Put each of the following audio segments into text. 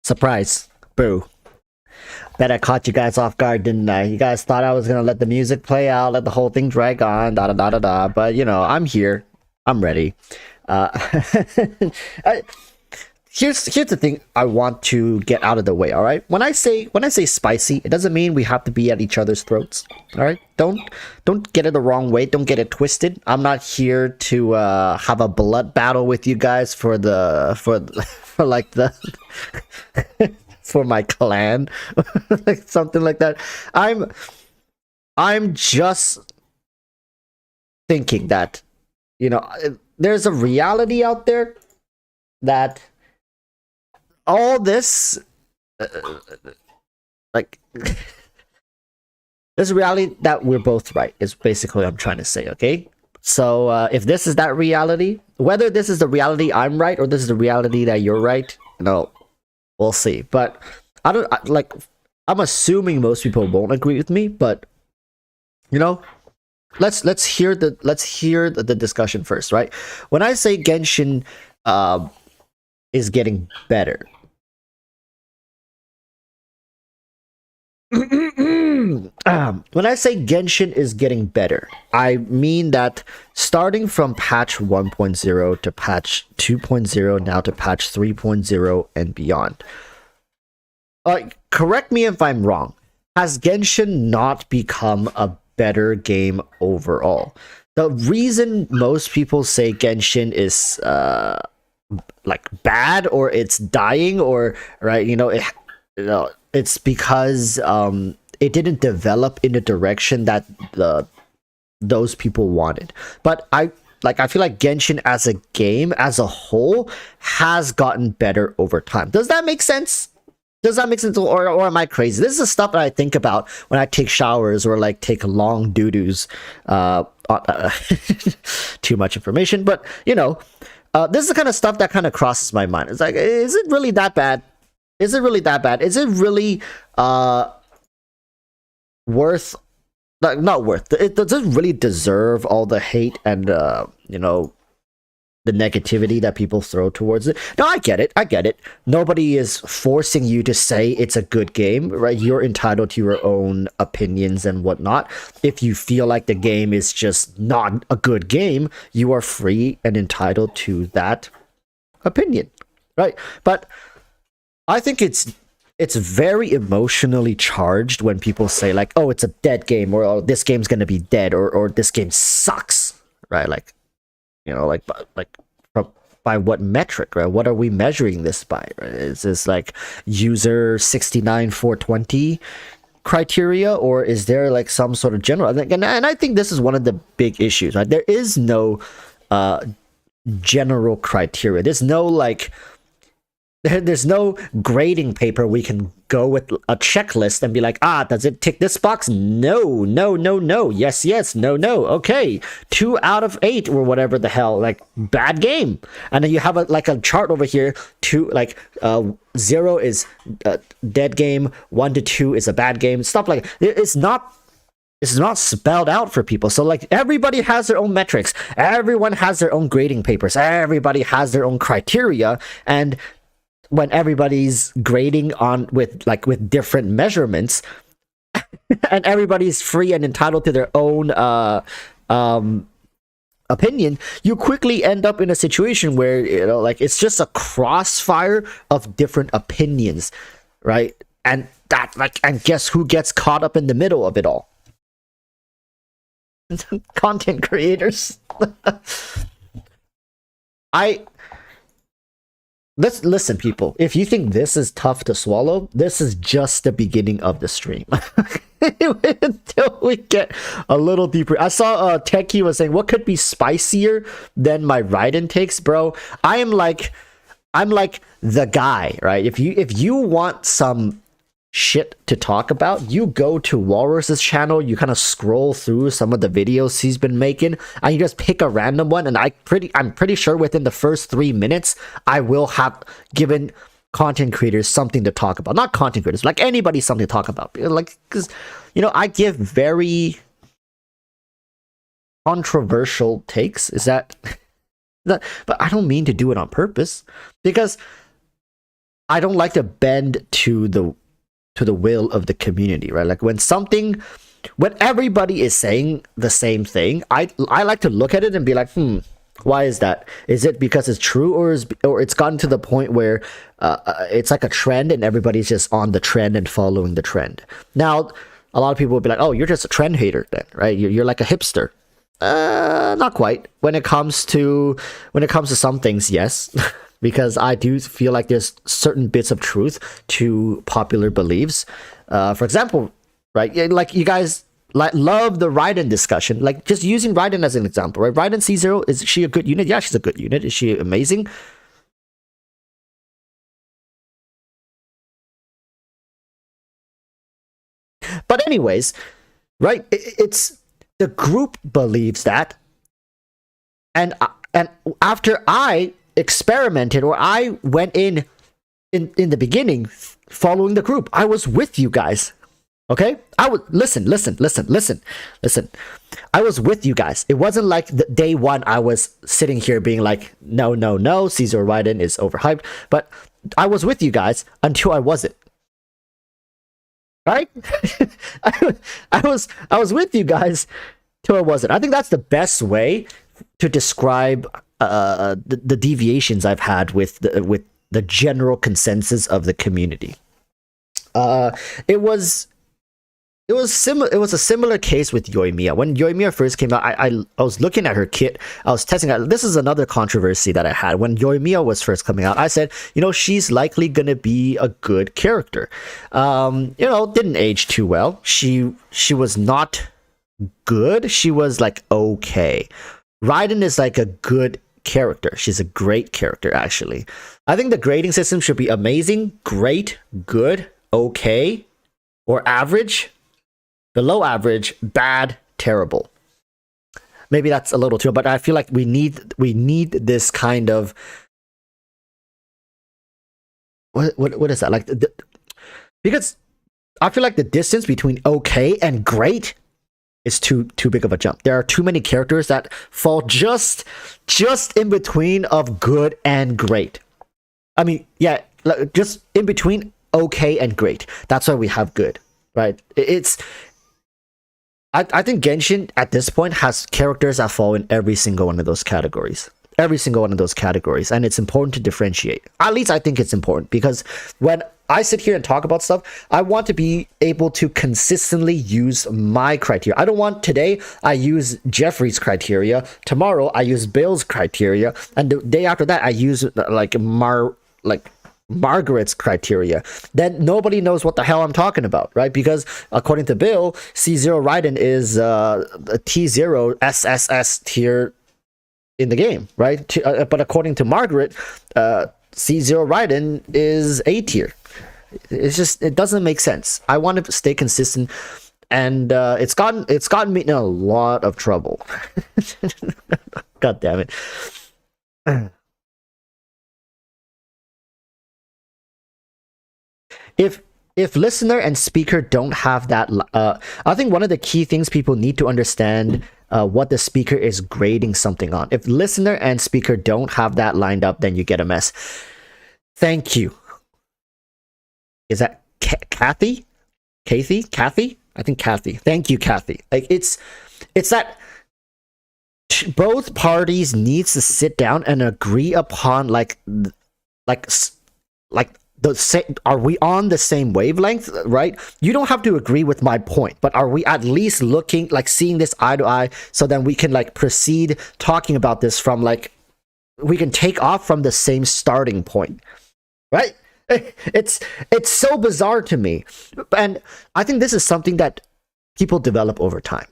Surprise. Boo. Bet I caught you guys off guard, didn't I? You guys thought I was gonna let the music play out, let the whole thing drag on, da da da da da. But you know, I'm here. I'm ready. Uh, I, here's the thing I want to get out of the way. All right, when I say spicy, it doesn't mean we have to be at each other's throats. All right, don't get it the wrong way. Don't get it twisted. I'm not here to have a blood battle with you guys for like the for my clan, like something like that. I'm just thinking that, you know, there's a reality out there that all this like there's a reality that we're both right is basically what I'm trying to say. Okay, so if this is that reality, whether this is the reality I'm right or this is the reality that you're right, we'll see. But I'm assuming most people won't agree with me, but you know, let's hear the discussion first, right? When I say Genshin is getting better, when I say Genshin is getting better, I mean that starting from patch 1.0 to patch 2.0, now to patch 3.0 and beyond. Correct me if I'm wrong. Has Genshin not become a better game overall? The reason most people say Genshin is like bad or it's dying or right, it's because it didn't develop in the direction that those people wanted. But I feel like Genshin as a game as a whole has gotten better over time. Does that make sense? Does that make sense, or am I crazy? This is the stuff that I think about when I take showers or like take long doo-doos. Too much information, but this is the kind of stuff that kind of crosses my mind. It's like, is it really that bad? Is it really that bad? Is it really worth? Not worth. Does it really deserve all the hate and the negativity that people throw towards it? No, I get it. Nobody is forcing you to say it's a good game, right? You're entitled to your own opinions and whatnot. If you feel like the game is just not a good game, you are free and entitled to that opinion, right? But I think it's very emotionally charged when people say like, oh, it's a dead game, or oh, this game's gonna be dead, or this game sucks, right? Like, by what metric, right? What are we measuring this by? Right? Is this like user 69420 criteria, or is there like some sort of general? And I think this is one of the big issues, right? There is no general criteria. There's no grading paper we can go with a checklist and be like, does it tick this box? No. Yes, no. Okay, 2 out of 8 or whatever the hell, like bad game. And then you have a chart over here. 0 is a dead game, 1 to 2 is a bad game. Stuff like it's not spelled out for people. So like everybody has their own metrics. Everyone has their own grading papers. Everybody has their own criteria, and when everybody's grading with different measurements and everybody's free and entitled to their own opinion, you quickly end up in a situation where it's just a crossfire of different opinions, right? And guess who gets caught up in the middle of it all? Content creators. Let's listen, people. If you think this is tough to swallow, this is just the beginning of the stream. Until we get a little deeper. I saw Techie was saying, what could be spicier than my Raiden takes, bro? I'm like the guy, right? If you want some shit to talk about, you go to Walruss's channel, you kind of scroll through some of the videos he's been making, and you just pick a random one, and I'm pretty sure within the first 3 minutes I will have given content creators something to talk about. Not content creators, like anybody, something to talk about. Like, because I give very controversial takes. Is that but I don't mean to do it on purpose, because I don't like to bend to the will of the community, right? Like when everybody is saying the same thing, I like to look at it and be like, why is that? Is it because it's true, or it's gotten to the point where it's like a trend and everybody's just on the trend and following the trend? Now, a lot of people will be like, oh, you're just a trend hater then, right? You're like a hipster. Not quite. When it comes to some things, yes. Because I do feel like there's certain bits of truth to popular beliefs. For example, right? Like you guys love the Raiden discussion. Like just using Raiden as an example, right? Raiden C0, is she a good unit? Yeah, she's a good unit. Is she amazing? But anyways, right? It's the group believes that, and after I experimented, or I went in the beginning following the group, I was with you guys. Okay, I would listen. I was with you guys. It wasn't like the day one I was sitting here being like, no, Caesar Raiden is overhyped. But I was with you guys until I wasn't. Right? I was with you guys till I wasn't. I think that's the best way to describe the deviations I've had with the general consensus of the community. It was similar. It was a similar case with Yoimiya. When Yoimiya first came out, I was looking at her kit. I was testing out. This is another controversy that I had when Yoimiya was first coming out. I said, she's likely gonna be a good character. Didn't age too well. She was not good. She was like okay. Raiden is like a good character. She's a great character, actually. I think the grading system should be amazing, great, good, okay, or average, below average, bad, terrible. Maybe that's a little too, but I feel like we need this kind of what is that like? Because I feel like the distance between okay and great is too big of a jump. There are too many characters that fall just in between of good and great. I mean, yeah, just in between okay and great. That's why we have good, right? I think Genshin at this point has characters that fall in every single one of those categories. Every single one of those categories, and it's important to differentiate. At least I think it's important, because when I sit here and talk about stuff, I want to be able to consistently use my criteria. I don't want today I use Jeffrey's criteria, tomorrow I use Bill's criteria, and the day after that I use Margaret's criteria. Then nobody knows what the hell I'm talking about, right? Because according to Bill, C0 Raiden is a T0 SSS tier in the game, right? But according to Margaret, C0 Raiden is A tier. It doesn't make sense. I want to stay consistent, and it's gotten me in a lot of trouble. God damn it. If listener and speaker don't have that, I think one of the key things people need to understand what the speaker is grading something on. If listener and speaker don't have that lined up, then you get a mess. Thank you. Is that Kathy? Kathy? I think Kathy. Thank you, Kathy. Like it's that both parties needs to sit down and agree upon are we on the same wavelength, right? You don't have to agree with my point, but are we at least looking, seeing this eye to eye, so then we can proceed talking about this from we can take off from the same starting point, right? It's so bizarre to me, and I think this is something that people develop over time.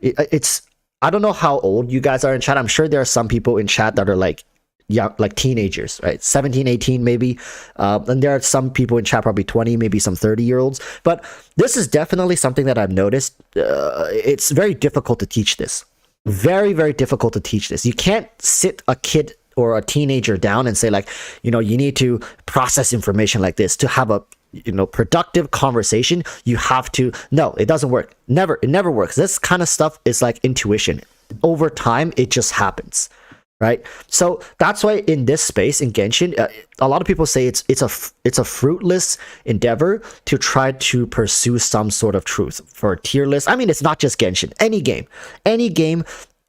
I don't know how old you guys are in chat. I'm sure there are some people in chat that are teenagers, right? 17, 18 maybe. And there are some people in chat, probably 20, maybe some 30-year-olds. But this is definitely something that I've noticed. It's very difficult to teach this. Very, very difficult to teach this. You can't sit a kid or a teenager down and say you need to process information like this to have a productive conversation. You have to. No, it doesn't work. It never works. This kind of stuff is like intuition. Over time, it just happens. right? So that's why in this space in Genshin, a lot of people say it's a fruitless endeavor to try to pursue some sort of truth for tier lists. I mean, it's not just Genshin. Any game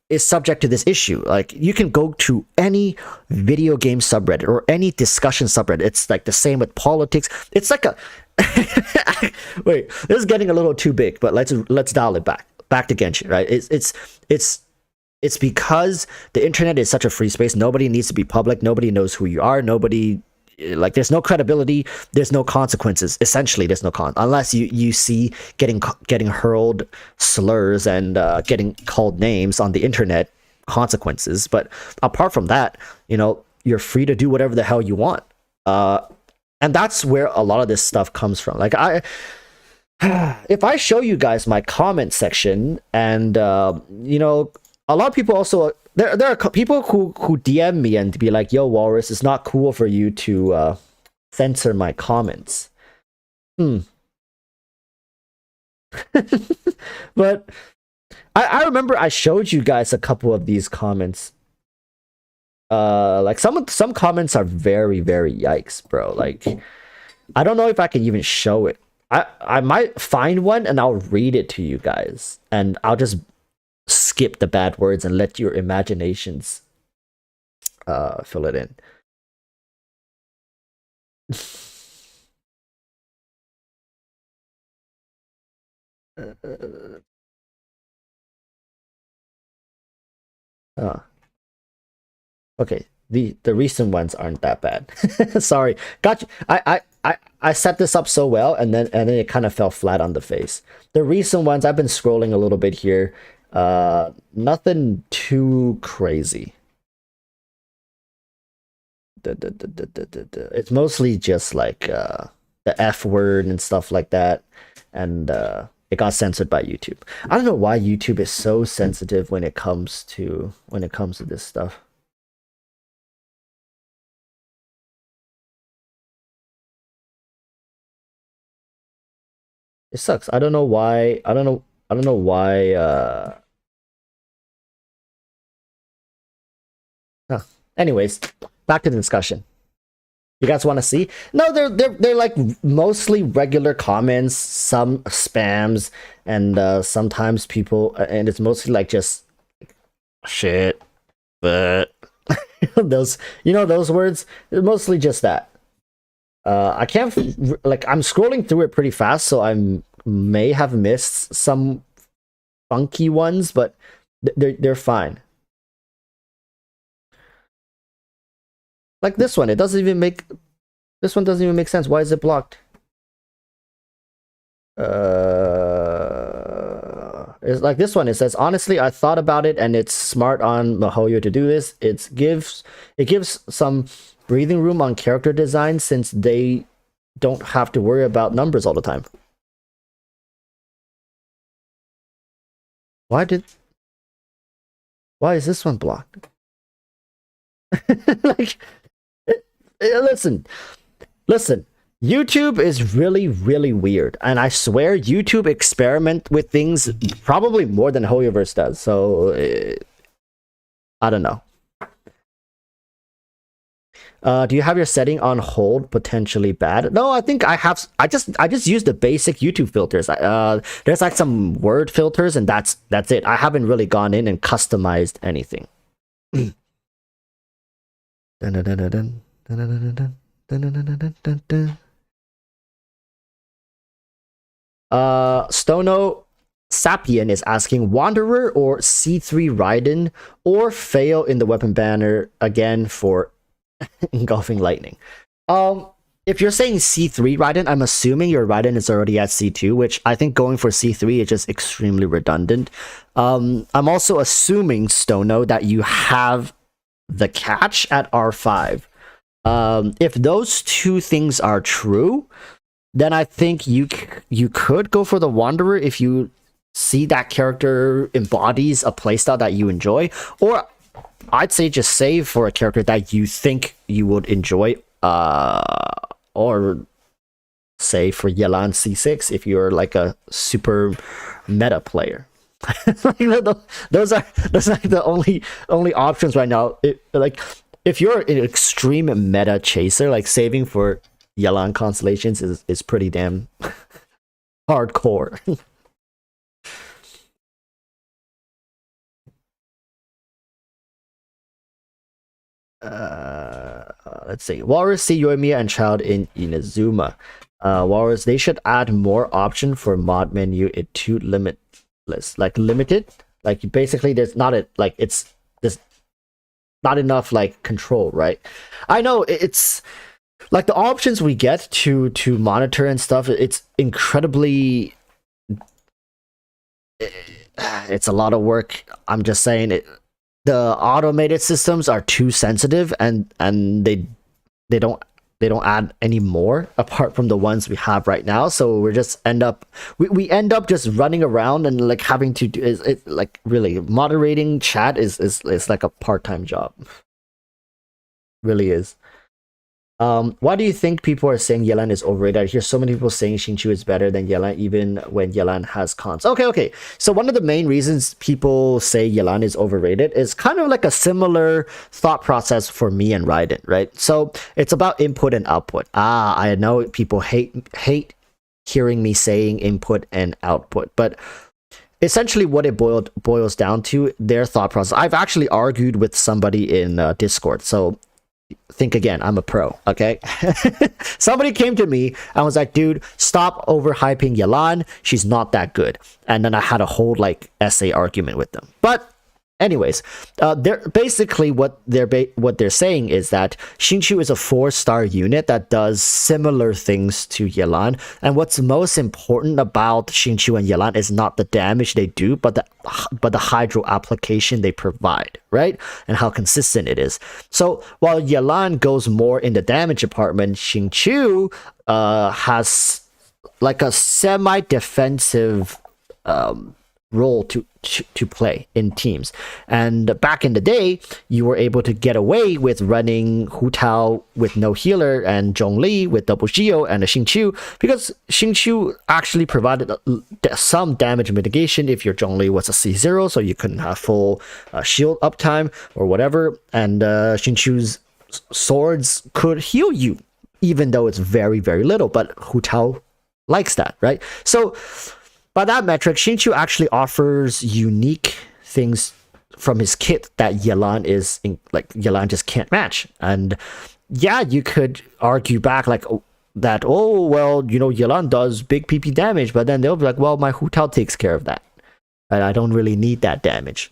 is subject to this issue. Like, you can go to any video game subreddit or any discussion subreddit. It's like the same with politics. It's like a wait, this is getting a little too big, but let's dial it back to Genshin, right? It's because the internet is such a free space. Nobody needs to be public. Nobody knows who you are. Nobody, like, there's no credibility. There's no consequences. Essentially, there's no unless you see getting hurled slurs and getting called names on the internet, consequences. But apart from that, you're free to do whatever the hell you want. And that's where a lot of this stuff comes from. Like, if I show you guys my comment section, and a lot of people also, there are people who DM me and be like, "Yo, Walrus, it's not cool for you to censor my comments." But I remember I showed you guys a couple of these comments. Like, some comments are very, very yikes, bro. Like, I don't know if I can even show it. I might find one and I'll read it to you guys, and I'll just skip the bad words and let your imaginations fill it in. Okay, the recent ones aren't that bad. Sorry, got you. I set this up so well, and then it kind of fell flat on the face. The recent ones, I've been scrolling a little bit here. Nothing too crazy. It's mostly just like the F word and stuff like that, and it got censored by YouTube. I don't know why YouTube is so sensitive when it comes to this stuff. It sucks. I don't know why. I don't know why. Anyways, back to the discussion. You guys want to see? No, they're like mostly regular comments, some spams, and sometimes people, and it's mostly like just shit, but those those words. It's mostly just that. I can't, like, I'm scrolling through it pretty fast, so I may have missed some funky ones, but they're fine. Like this one, this one doesn't even make sense. Why is it blocked? It's like this one. It says, honestly, I thought about it, and it's smart on Mihoyo to do this. It gives some breathing room on character design, since they don't have to worry about numbers all the time. Why is this one blocked? Like, listen, YouTube is really, really weird, and I swear YouTube experiment with things probably more than Hoyoverse does. So I don't know. Do you have your setting on hold potentially bad? No, I think I have. I just use the basic YouTube filters. There's like some word filters, and that's it. I haven't really gone in and customized anything. Stono Sapien is asking, Wanderer or C3 Raiden, or fail in the weapon banner again for engulfing lightning. If you're saying C3 Raiden, I'm assuming your Raiden is already at C2, which I think going for C3 is just extremely redundant. I'm also assuming, Stono, that you have the catch at R5. If those two things are true, then I think you could go for the Wanderer if you see that character embodies a playstyle that you enjoy, or I'd say just save for a character that you think you would enjoy, or say for Yelan C6 if you're like a super meta player. Like those are the only options right now. Like if you're an extreme meta chaser, like saving for Yelan constellations is pretty damn hardcore. Let's see. Walrus, see Yoimiya and Child in Inazuma. Walrus, they should add more option for mod menu. It too limitless, like limited. Like basically, there's not a like there's not enough like control, right? I know it's like the options we get to monitor and stuff. It's incredibly. It's a lot of work. I'm just saying it. The automated systems are too sensitive, and they don't add any more apart from the ones we have right now. So we just end up we end up just running around and like having to do is it like really moderating chat is like a part-time job. Really is. Why do you think people are saying Yelan is overrated? I hear so many people saying Xingqiu is better than Yelan, even when Yelan has cons. Okay. So one of the main reasons people say Yelan is overrated is kind of like a similar thought process for me and Raiden, right? So it's about input and output. I know people hate hearing me saying input and output, but essentially what it boils down to, their thought process. I've actually argued with somebody in Discord, so think again, I'm a pro, okay? Somebody came to me and was like, dude, stop overhyping Yelan, she's not that good. And then I had a whole like essay argument with them. But anyways, they're basically what they're saying is that Xingqiu is a 4-star unit that does similar things to Yelan, and what's most important about Xingqiu and Yelan is not the damage they do, but the hydro application they provide, right? And how consistent it is. So while Yelan goes more in the damage department, Xingqiu has like a semi-defensive role to play in teams. And back in the day, you were able to get away with running Hu Tao with no healer and Zhongli with double Geo and a Xingqiu, because Xingqiu actually provided some damage mitigation if your Zhongli was a C0, so you couldn't have full shield uptime or whatever, and Xingqiu's swords could heal you, even though it's very, very little, but Hu Tao likes that, right? So by that metric, Xingqiu actually offers unique things from his kit that Yelan Yelan just can't match. And yeah, you could argue back like that, oh well, you know, Yelan does big PP damage, but then they'll be like, well, my Hu Tao takes care of that. And I don't really need that damage.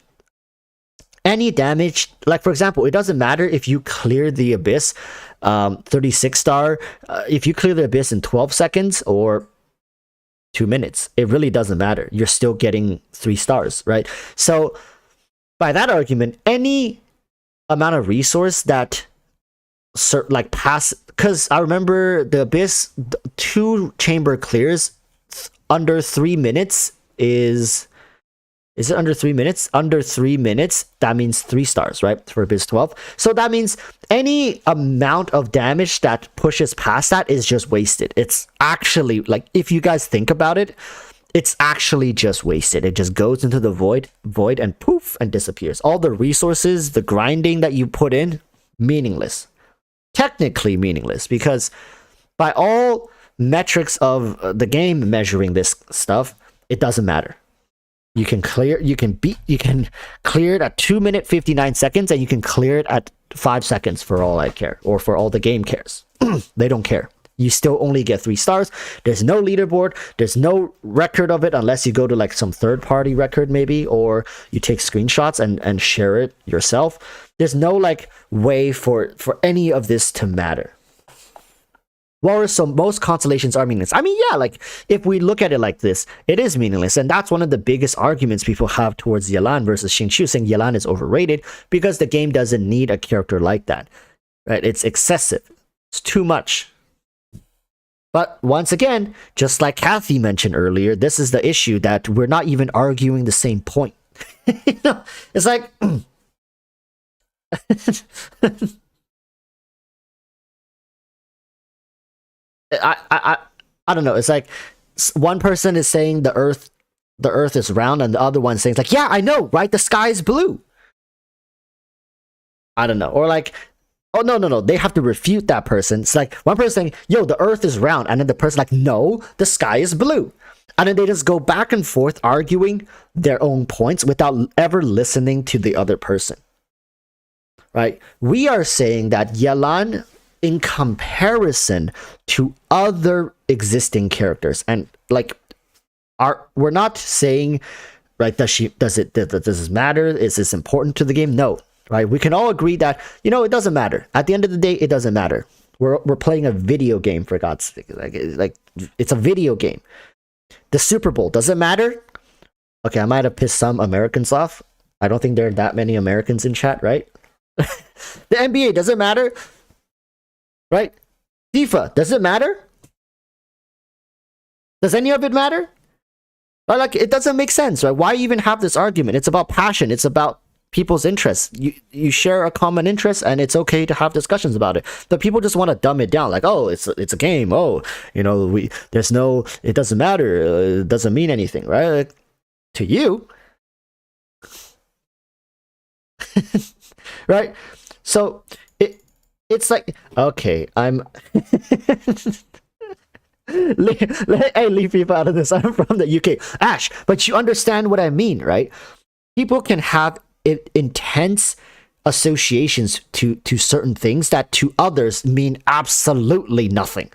Any damage, like for example, it doesn't matter if you clear the abyss 36 star, if you clear the abyss in 12 seconds or 2 minutes, it really doesn't matter. You're still getting 3 stars, right? So by that argument, any amount of resource that like pass, because I remember the abyss 2 chamber clears under 3 minutes is it under 3 minutes? Under 3 minutes, that means 3 stars, right? For Abyss 12. So that means any amount of damage that pushes past that is just wasted. It's actually, like, if you guys think about it, it's actually just wasted. It just goes into the void and poof, and disappears. All the resources, the grinding that you put in, meaningless. Technically meaningless, because by all metrics of the game measuring this stuff, it doesn't matter. You can clear it at 2 minutes 59 seconds, and you can clear it at 5 seconds for all I care, or for all the game cares. They don't care. You still only get 3 stars. There's no leaderboard. There's no record of it unless you go to like some third-party record maybe, or you take screenshots and share it yourself. There's no like way for any of this to matter. Walrus, so most constellations are meaningless. I mean, yeah, like, if we look at it like this, it is meaningless. And that's one of the biggest arguments people have towards Yelan versus Xingqiu, saying Yelan is overrated because the game doesn't need a character like that. Right? It's excessive. It's too much. But once again, just like Kathy mentioned earlier, this is the issue, that we're not even arguing the same point. You know, it's like... I don't know. It's like one person is saying the Earth the earth is round, and the other one saying like, yeah, I know, right? The sky is blue. I don't know. Or like, oh, no. They have to refute that person. It's like one person saying, yo, the earth is round. And then the person like, no, the sky is blue. And then they just go back and forth arguing their own points without ever listening to the other person. Right? We are saying that Yelan, in comparison to other existing characters, and like, we're not saying, right, does this matter? Is this important to the game? No. Right? We can all agree that, you know, it doesn't matter. At the end of the day, it doesn't matter. We're playing a video game, for God's sake. Like it's a video game. The Super Bowl, does it matter? Okay, I might have pissed some Americans off. I don't think there are that many Americans in chat, right? The NBA, does it matter? Right? FIFA, does it matter? Does any of it matter? Right? Like, it doesn't make sense, right? Why even have this argument? It's about passion. It's about people's interests. You share a common interest, and it's okay to have discussions about it. But people just want to dumb it down, like, oh, it's a game. Oh, you know, it doesn't matter. It doesn't mean anything, right? Like, to you, right? So it's like, okay, I'm. Hey, leave people out of this. I'm from the UK, Ash. But you understand what I mean, right? People can have intense associations to certain things that to others mean absolutely nothing.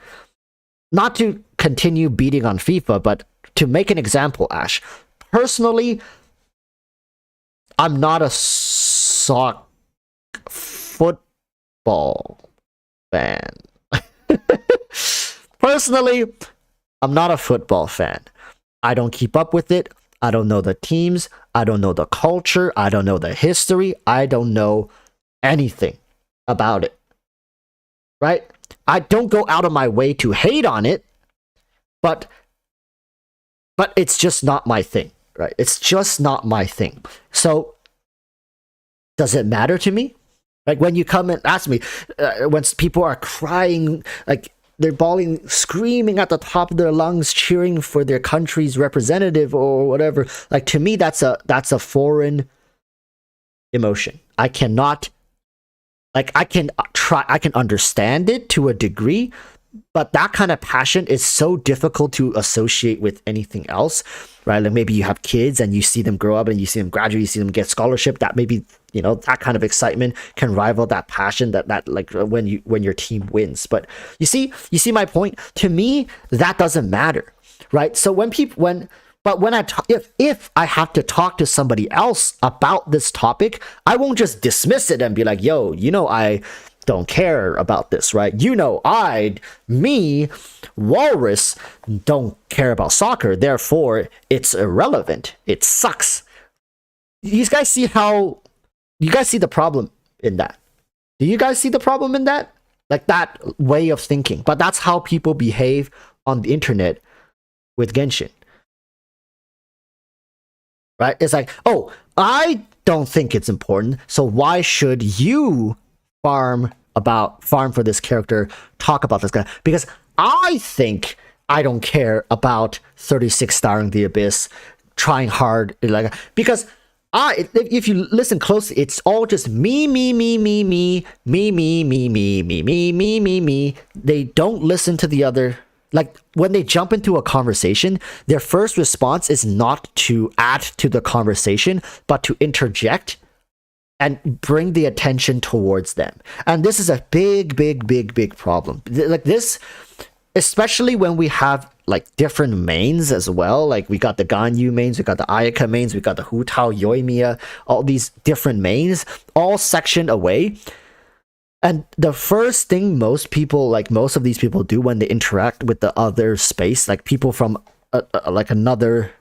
Not to continue beating on FIFA, but to make an example, Ash. Personally, I'm not a football fan. Personally, I'm not a football fan. I don't keep up with it. I don't know the teams. I don't know the culture. I don't know the history. I don't know anything about it. Right? I don't go out of my way to hate on it, but it's just not my thing, right? It's just not my thing. So, does it matter to me? Like, when you come and ask me, when people are crying, like, they're bawling, screaming at the top of their lungs, cheering for their country's representative or whatever. Like, to me, that's a foreign emotion. I cannot, like, I can understand it to a degree, but that kind of passion is so difficult to associate with anything else, right? Like, maybe you have kids and you see them grow up and you see them graduate, you see them get scholarship. That maybe, you know, that kind of excitement can rival that passion that like when your team wins. But you see my point. To me, that doesn't matter, right? So when I if I have to talk to somebody else about this topic, I won't just dismiss it and be like, yo, you know, I don't care about this, right? You know, Walrus, don't care about soccer, therefore it's irrelevant. It sucks. You guys see the problem in that? Do you guys see the problem in that? Like, that way of thinking. But that's how people behave on the internet with Genshin. Right? It's like, oh, I don't think it's important, so why should you farm for this character, talk about this guy? Because I think I don't care about 36 starring the Abyss, trying hard, like, because if you listen closely, it's all just me. They don't listen to the other. Like, when they jump into a conversation, their first response is not to add to the conversation, but to interject and bring the attention towards them. And this is a big problem. Like, this, especially when we have like different mains as well. Like, we got the Ganyu mains, we got the Ayaka mains, we got the Hu Tao, Yoimiya, all these different mains, all sectioned away. And the first thing most of these people do when they interact with the other space, like people from like another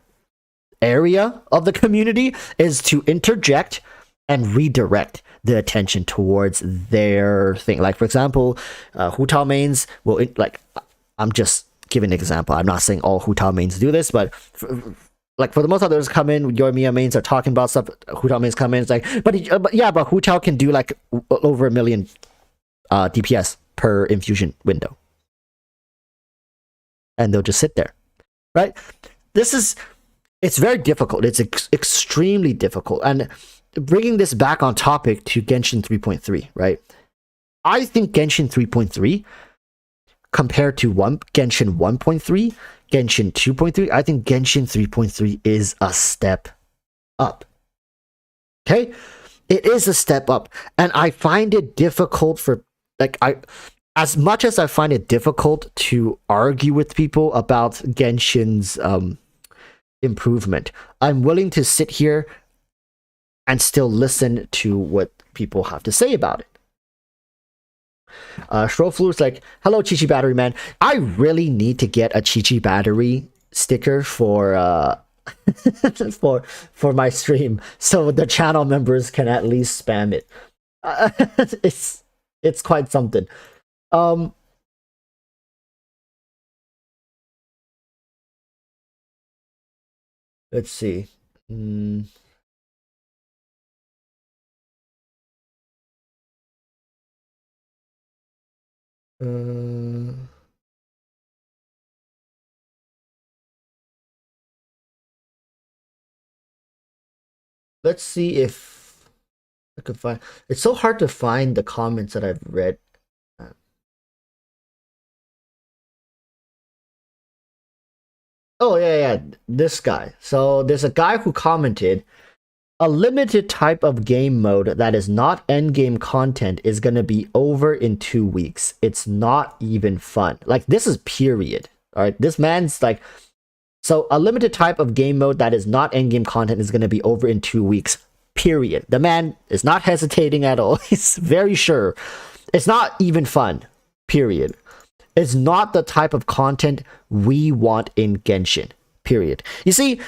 area of the community, is to interject and redirect the attention towards their thing. Like, for example, Hu Tao mains will, like, I'm just giving an example. I'm not saying all Hu Tao mains do this, but for the most others come in, your Mia mains are talking about stuff. Hu Tao mains come in, it's like, but Hu Tao can do like over 1 million DPS per infusion window, and they'll just sit there, right? This is It's very difficult. It's extremely difficult. And bringing this back on topic to Genshin 3.3, right? I think Genshin 3.3 compared to Genshin 1.3, Genshin 2.3, I think Genshin 3.3 is a step up. Okay? It is a step up. And I find it difficult for, like, as much as I find it difficult to argue with people about Genshin's improvement, I'm willing to sit here and still listen to what people have to say about it. Shroflu's like, hello, Chi Chi Battery Man. I really need to get a Chi Chi Battery sticker for for my stream, so the channel members can at least spam it. It's quite something. Let's see. Let's see if I can find. It's so hard to find the comments that I've read. Oh yeah, this guy. So there's a guy who commented, a limited type of game mode that is not endgame content is gonna be over in 2 weeks. It's not even fun. Like, this is period. All right, this man's like, so a limited type of game mode that is not endgame content is gonna be over in 2 weeks. Period. The man is not hesitating at all. He's very sure. It's not even fun. Period. It's not the type of content we want in Genshin. Period. You see,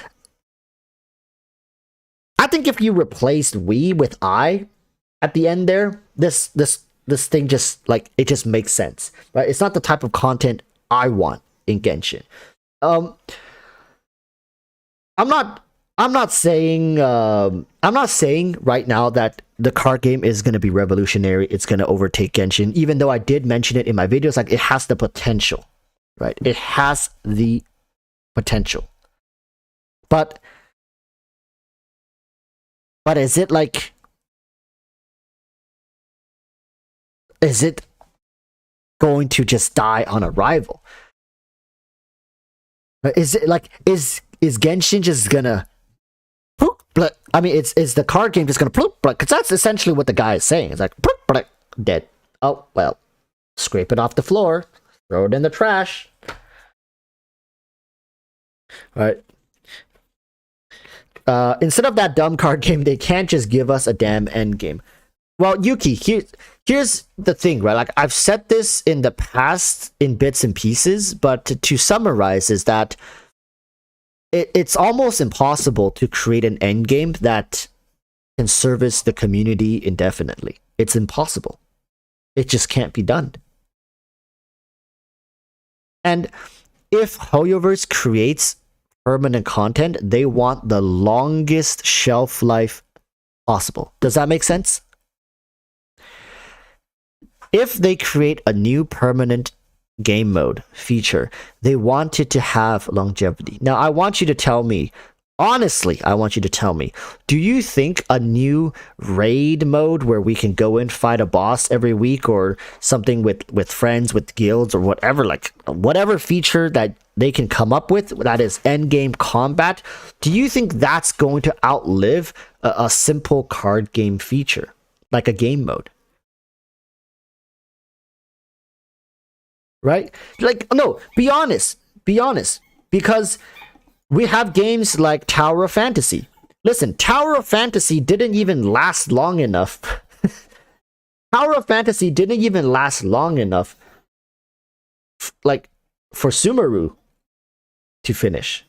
I think if you replaced we with I at the end there, this thing just, like, it just makes sense, right? It's not the type of content I want in Genshin. I'm not saying right now that the card game is going to be revolutionary. It's going to overtake Genshin, even though I did mention it in my videos. Like, it has the potential, right? It has the potential. But is it like, is it going to just die on arrival? Is it like, is Genshin just gonna but I mean, is the card game just gonna because that's essentially what the guy is saying. It's like dead. Oh well, scrape it off the floor, throw it in the trash. All right. Instead of that dumb card game, they can't just give us a damn end game. Well, Yuki, here's the thing, right? Like, I've said this in the past in bits and pieces, but to summarize is that it's almost impossible to create an end game that can service the community indefinitely. It's impossible. It just can't be done. And if Hoyoverse creates permanent content, they want the longest shelf life possible. Does that make sense? If they create a new permanent game mode feature, they want it to have longevity. Now, I want you to tell me, honestly, I want you to tell me, do you think a new raid mode where we can go and fight a boss every week, or something with friends, with guilds, or whatever, like whatever feature that they can come up with that is endgame combat, do you think that's going to outlive a simple card game feature, like a game mode? Right? Like, no, be honest, because we have games like Tower of Fantasy. Listen, Tower of Fantasy didn't even last long enough. Tower of Fantasy didn't even last long enough, like, for Sumeru to finish.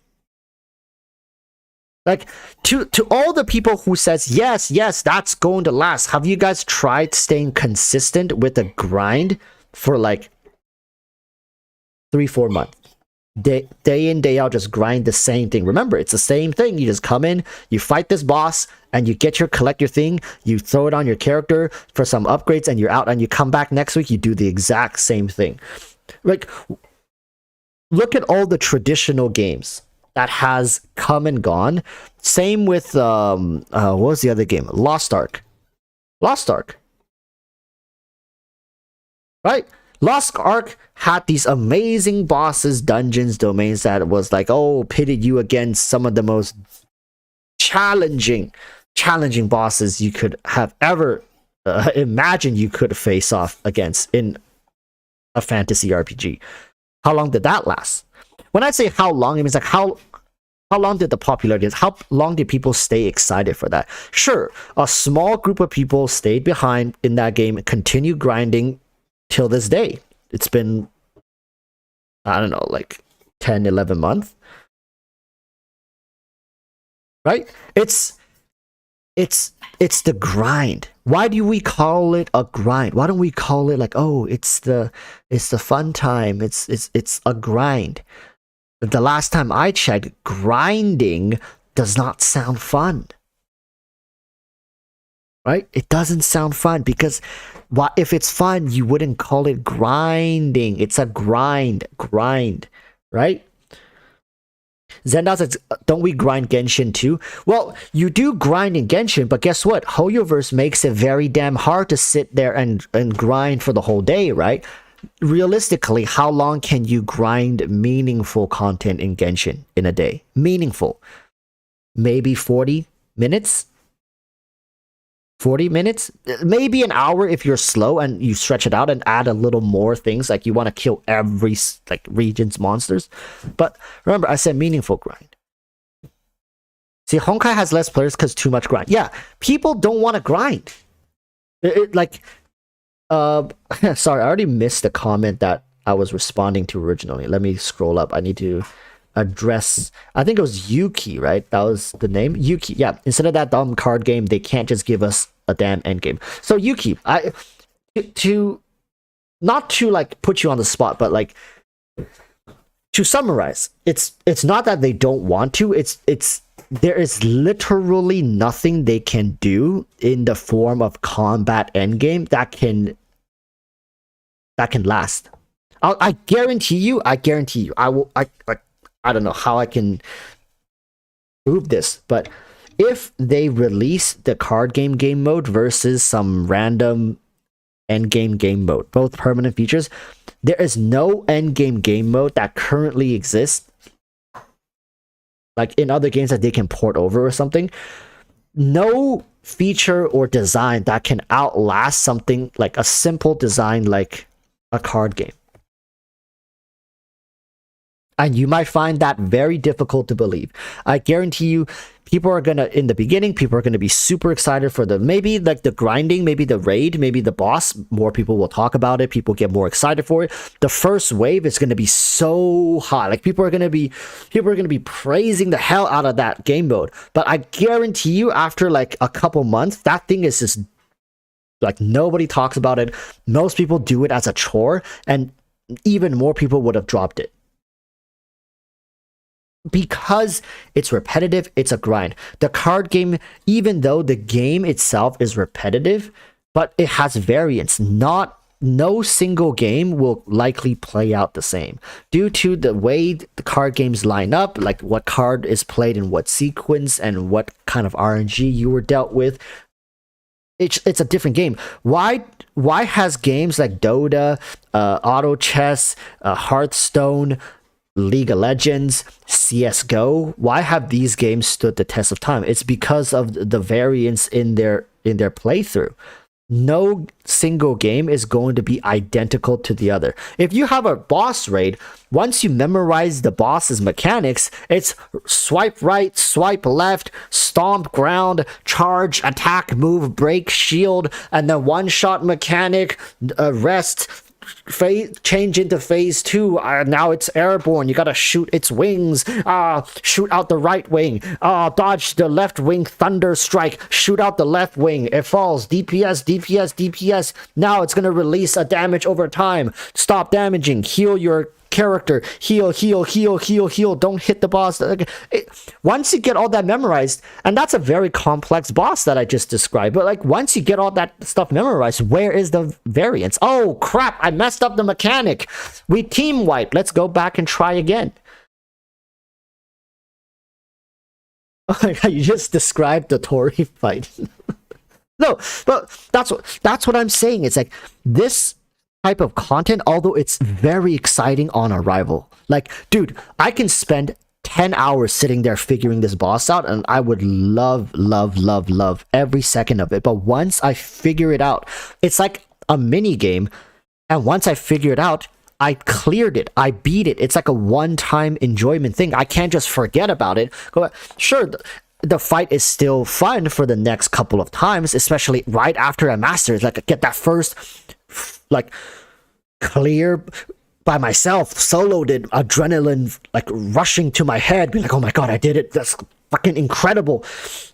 Like, to all the people who says, yes, that's going to last, have you guys tried staying consistent with the grind for like 3-4 months, day in, day out, just grind the same thing? Remember, it's the same thing. You just come in, you fight this boss, and you collect your thing, you throw it on your character for some upgrades, and you're out, and you come back next week, you do the exact same thing. Like, look at all the traditional games. that has come and gone. Same with what was the other game? Lost Ark. Lost Ark. Right? Lost Ark had these amazing bosses, dungeons, domains that was like, oh, pitted you against some of the most challenging bosses you could have ever imagined you could face off against in a fantasy RPG. How long did that last? When I say how long, it means like how long did the popularity, how long did people stay excited for that? Sure, a small group of people stayed behind in that game and continued grinding till this day. It's been, I don't know, like 10, 11 months. Right? It's the grind. Why do we call it a grind? Why don't we call it like, oh, it's the fun time. It's a grind. The last time I checked, grinding does not sound fun. Right? It doesn't sound fun because if it's fun, you wouldn't call it grinding. It's a grind, right? Zenda says, don't we grind Genshin too? Well, you do grind in Genshin, but guess what? Hoyoverse makes it very damn hard to sit there and grind for the whole day, right? Realistically, how long can you grind meaningful content in Genshin in a day? Meaningful. Maybe 40 minutes? 40 minutes? Maybe an hour if you're slow and you stretch it out and add a little more things, like you want to kill every like region's monsters. But remember, I said meaningful grind. See, Honkai has less players because too much grind. Yeah, people don't want to grind. Sorry, I already missed the comment that I was responding to originally. Let me scroll up. I need to address, I think it was Yuki, right? That was the name. Yuki. Yeah, instead of that dumb card game, they can't just give us a damn end game. So Yuki, to not to like put you on the spot, but like to summarize, it's not that they don't want to, it's there is literally nothing they can do in the form of combat endgame that can last. I guarantee you, I don't know how I can prove this, but if they release the card game mode versus some random endgame game mode, both permanent features, there is no endgame game mode that currently exists, like in other games that they can port over or something. No feature or design that can outlast something like a simple design like a card game. And you might find that very difficult to believe. I guarantee you, people are gonna, in the beginning, people are gonna be super excited for maybe like the grinding, maybe the raid, maybe the boss. More people will talk about it. People get more excited for it. The first wave is gonna be so hot. Like people are gonna be praising the hell out of that game mode. But I guarantee you, after like a couple months, that thing is just like nobody talks about it. Most people do it as a chore, and even more people would have dropped it. Because it's repetitive, it's a grind. The card game, even though the game itself is repetitive, but it has variance. No single game will likely play out the same due to the way the card games line up, like what card is played in what sequence and what kind of RNG you were dealt with. It's a different game. Why has games like Dota, Auto Chess, Hearthstone, League of Legends, CSGO, why have these games stood the test of time? It's because of the variance in their playthrough. No single game is going to be identical to the other. If you have a boss raid, once you memorize the boss's mechanics, it's swipe right, swipe left, stomp ground, charge, attack, move, break, shield, and then one-shot mechanic, rest, change into phase 2. Now it's airborne. You gotta shoot its wings. Shoot out the right wing. Dodge the left wing thunder strike. Shoot out the left wing. It falls. DPS. Now it's gonna release a damage over time. Stop damaging. Heal your character. Heal. Don't hit the boss. Once you get all that memorized, and that's a very complex boss that I just described, but like once you get all that stuff memorized, where is the variance? Oh crap, I messed up the mechanic. We team wipe. Let's go back and try again. You just described the Tory fight. No, but that's what I'm saying. It's like this type of content, although it's very exciting on arrival. Like, dude, I can spend 10 hours sitting there figuring this boss out, and I would love every second of it. But once I figure it out, it's like a mini game, and once I figure it out, I cleared it, I beat it. It's like a one-time enjoyment thing. I can't just forget about it. Sure, the fight is still fun for the next couple of times, especially right after I master it. Like, get that first, like, clear by myself, soloed it, adrenaline like rushing to my head, be like, oh my god, I did it, that's fucking incredible,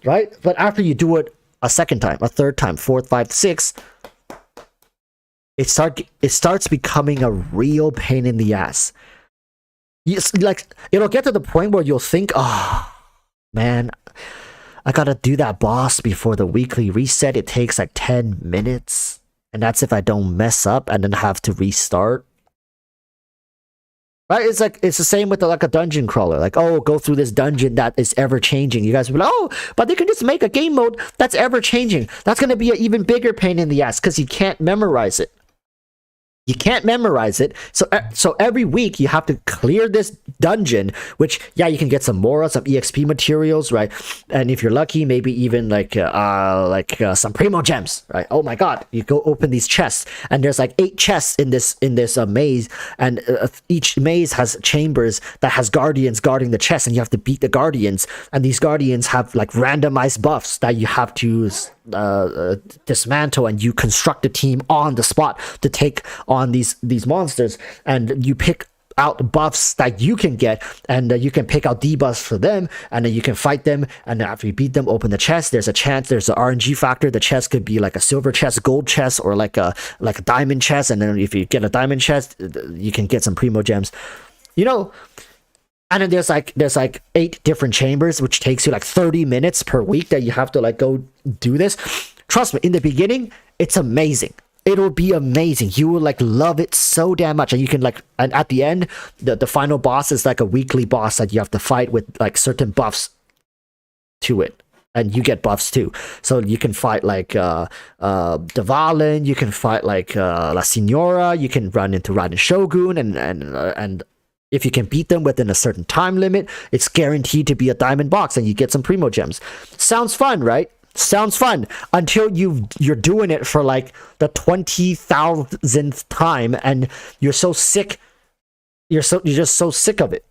right? But after you do it a second time, a third time, fourth, fifth, sixth, it starts becoming a real pain in the ass. Like, it'll get to the point where you'll think, oh man, I gotta do that boss before the weekly reset. It takes like 10 minutes, and that's if I don't mess up and then have to restart. Right? It's like, it's the same with like a dungeon crawler. Like, oh, go through this dungeon that is ever changing. You guys will be like, oh, but they can just make a game mode that's ever changing. That's gonna be an even bigger pain in the ass because you can't memorize it. You can't memorize it. So every week you have to clear this dungeon, which, yeah, you can get some Mora, some EXP materials, right? And if you're lucky, maybe even like some Primo Gems, right? Oh my god, you go open these chests, and there's like 8 chests in this maze, and each maze has chambers that has guardians guarding the chest, and you have to beat the guardians, and these guardians have like randomized buffs that you have to dismantle, and you construct a team on the spot to take on these monsters, and you pick out buffs that you can get, and you can pick out debuffs for them, and then you can fight them, and after you beat them, open the chest. There's a chance, there's an RNG factor. The chest could be like a silver chest, gold chest, or like a diamond chest, and then if you get a diamond chest, you can get some Primo Gems, you know. And then there's like 8 different chambers, which takes you like 30 minutes per week that you have to like go do this. Trust me, in the beginning, it's amazing. It'll be amazing. You will like love it so damn much. And you can like, and at the end, the final boss is like a weekly boss that you have to fight with like certain buffs to it. And you get buffs too. So you can fight like Dvalin, you can fight like La Signora, you can run into Raiden Shogun, and if you can beat them within a certain time limit, it's guaranteed to be a diamond box, and you get some Primo Gems. Sounds fun, right? Sounds fun until you're doing it for like the 20,000th time, and you're so sick. You're just so sick of it.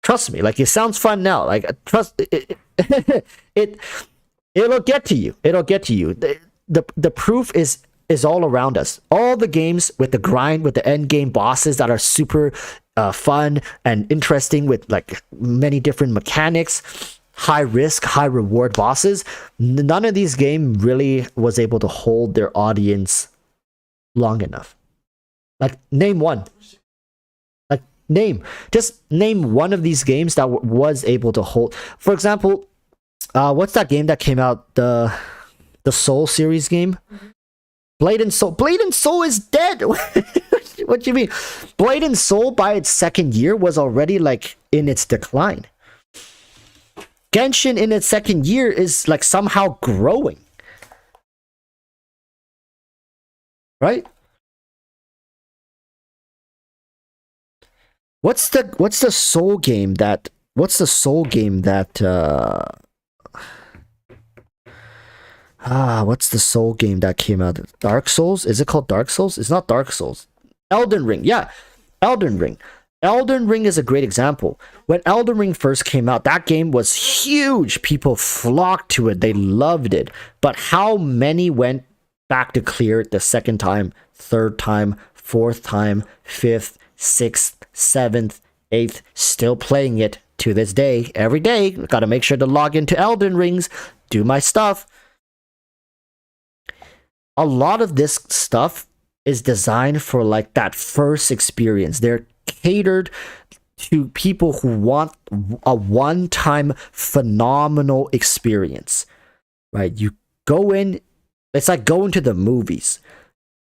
Trust me, like, it sounds fun now. Like, trust it. It'll get to you. It'll get to you. The proof is all around us. All the games with the grind, with the end game bosses that are super fun and interesting, with like many different mechanics, high risk, high reward bosses. None of these games really was able to hold their audience long enough. Like, name one. Like, just name one of these games that was able to hold. For example, what's that game that came out? The Soul series game. Blade and Soul. Blade and Soul is dead. What do you mean? Blade and Soul, by its second year, was already like in its decline. Genshin in its second year is like somehow growing. Right? What's the soul game that what's the soul game that came out? Dark Souls? Is it called Dark Souls? It's not Dark Souls. Elden Ring. Yeah. Elden Ring. Elden Ring is a great example. When Elden Ring first came out, that game was huge. People flocked to it. They loved it. But how many went back to clear it the second time, third time, fourth time, fifth, sixth, seventh, eighth, still playing it to this day, every day? Gotta make sure to log into Elden Rings, do my stuff. A lot of this stuff is designed for like that first experience. They're catered to people who want a one-time phenomenal experience, right? You go in, it's like going to the movies.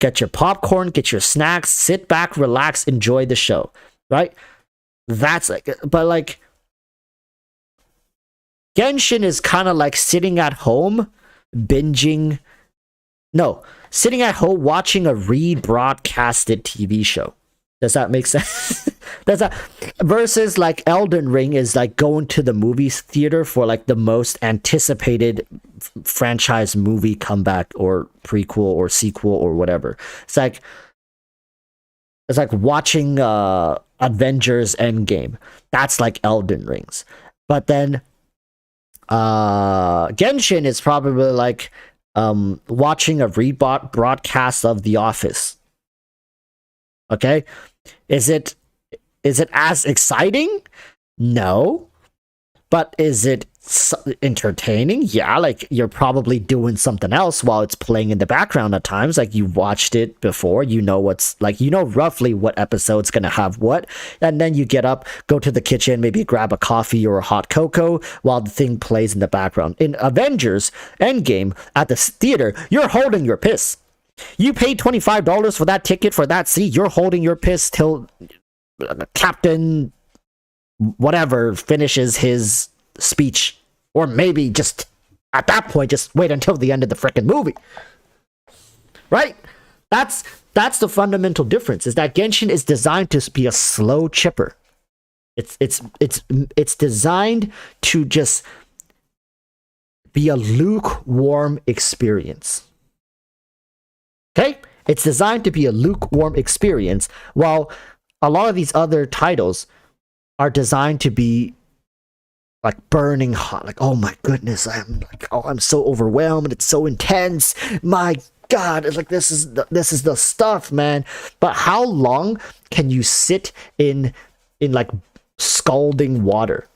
Get your popcorn, get your snacks, sit back, relax, enjoy the show, right? That's like, but like, Genshin is kind of like sitting at home, binging. No, sitting at home watching a rebroadcasted TV show. Does that make sense? Does that versus like Elden Ring is like going to the movies theater for like the most anticipated franchise movie comeback or prequel or sequel or whatever. It's like watching Avengers Endgame. That's like Elden Rings. But then Genshin is probably like watching a broadcast of The Office. Okay? Is it as exciting? No. But is it entertaining? Yeah, like you're probably doing something else while it's playing in the background at times. Like you watched it before, you know what's like, you know roughly what episode's gonna have what, and then you get up, go to the kitchen, maybe grab a coffee or a hot cocoa while the thing plays in the background. In Avengers Endgame at the theater, you're holding your piss. You paid $25 for that ticket for that seat. You're holding your piss till Captain whatever finishes his speech, or maybe just at that point just wait until the end of the freaking movie, right? That's the fundamental difference, is that Genshin is designed to be a slow chipper. It's designed to just be a lukewarm experience. Okay, it's designed to be a lukewarm experience, while a lot of these other titles are designed to be like burning hot. Like, oh my goodness, I'm so overwhelmed. It's so intense. My God, it's like this is the stuff, man. But how long can you sit in like scalding water?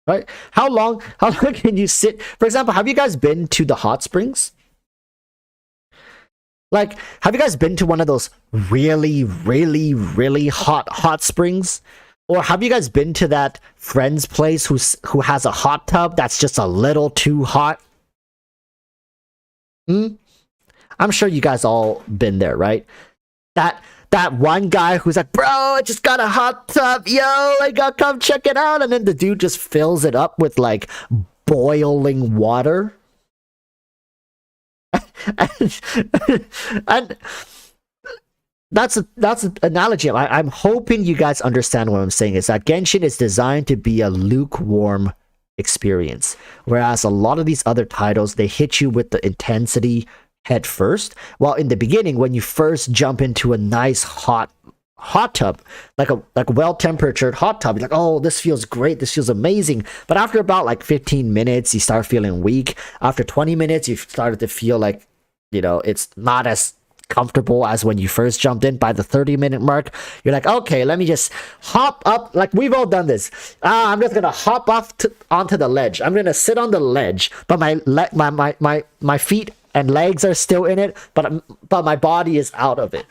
Right? How long can you sit? For example, have you guys been to the hot springs? Like, have you guys been to one of those really, really, really hot springs? Or have you guys been to that friend's place who has a hot tub that's just a little too hot? I'm sure you guys all been there, right? That one guy who's like, bro, I just got a hot tub, yo, I gotta come check it out, and then the dude just fills it up with like boiling water. and that's an analogy. I'm hoping you guys understand what I'm saying, is that Genshin is designed to be a lukewarm experience, whereas a lot of these other titles, they hit you with the intensity head first, while in the beginning, when you first jump into a nice hot tub, like well-temperatured hot tub, you're like, oh, this feels great, this feels amazing. But after about like 15 minutes, you start feeling weak. After 20 minutes, you started to feel like, you know, it's not as comfortable as when you first jumped in. By the 30-minute mark, you're like, okay, let me just hop up. Like, we've all done this. I'm just gonna hop off onto the ledge. I'm gonna sit on the ledge, but my feet and legs are still in it, but my body is out of it.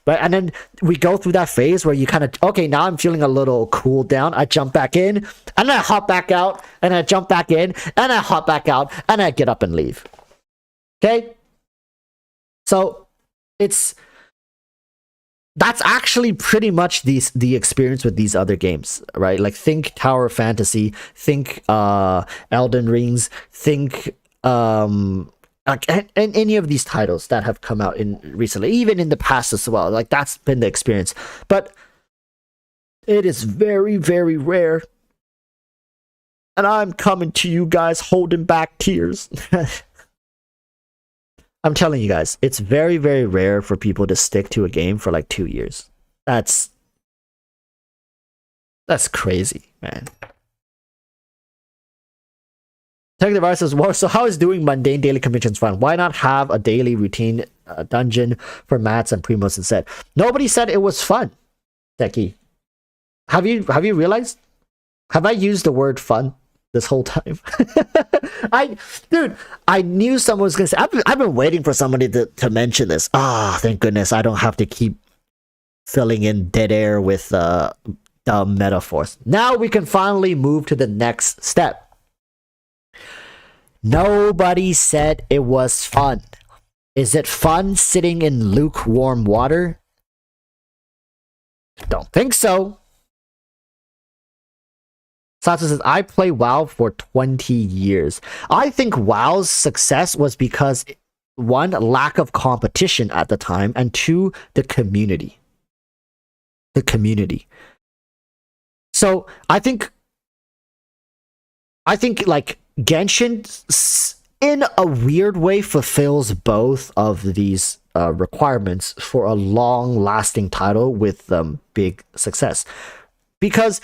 But and then we go through that phase where you kind of, okay, now I'm feeling a little cool down. I jump back in, and I hop back out, and I jump back in, and I hop back out, and I get up and leave. Okay? So that's actually pretty much the experience with these other games, right? Like, think Tower Fantasy, think Elden Rings, think like, and any of these titles that have come out in recently, even in the past as well. Like, that's been the experience. But it is very, very rare. And I'm coming to you guys holding back tears. I'm telling you guys, it's very, very rare for people to stick to a game for like 2 years. That's crazy, man. Tech Device says, well, so how is doing mundane daily conventions fun? Why not have a daily routine dungeon for Mats and Primos instead? Nobody said it was fun, Techie. Have you realized? Have I used the word fun this whole time? I knew someone was gonna say. I've been waiting for somebody to mention this. Thank goodness I don't have to keep filling in dead air with dumb metaphors. Now we can finally move to the next step. Nobody said it was fun. Is it fun sitting in lukewarm water? Don't think so. Satsu says, I play WoW for 20 years. I think WoW's success was because, one, lack of competition at the time, and two, the community. The community. So I think like Genshin, in a weird way, fulfills both of these requirements for a long-lasting title with big success. Because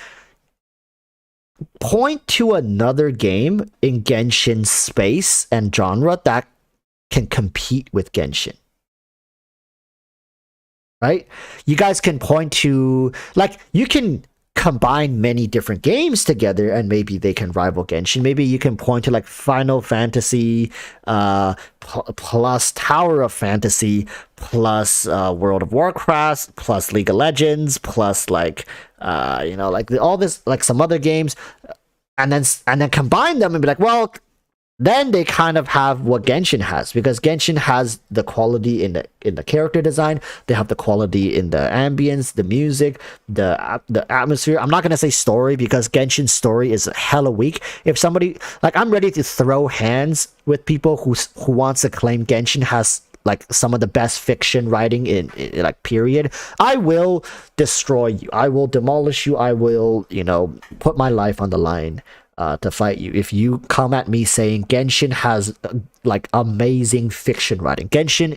point to another game in Genshin space and genre that can compete with Genshin. Right? You guys can point to, like, you can combine many different games together and maybe they can rival Genshin. Maybe you can point to like Final Fantasy plus Tower of Fantasy plus World of Warcraft plus League of Legends plus like like all this, like some other games, and then combine them and be like, well, then they kind of have what Genshin has, because Genshin has the quality in the character design, they have the quality in the ambience, the music, the atmosphere. I'm not gonna say story because Genshin's story is hella weak. If somebody, like, I'm ready to throw hands with people who wants to claim Genshin has like some of the best fiction writing in like period. I will destroy you. I will demolish you. I will, put my life on the line to fight you if you come at me saying Genshin has like amazing fiction writing. Genshin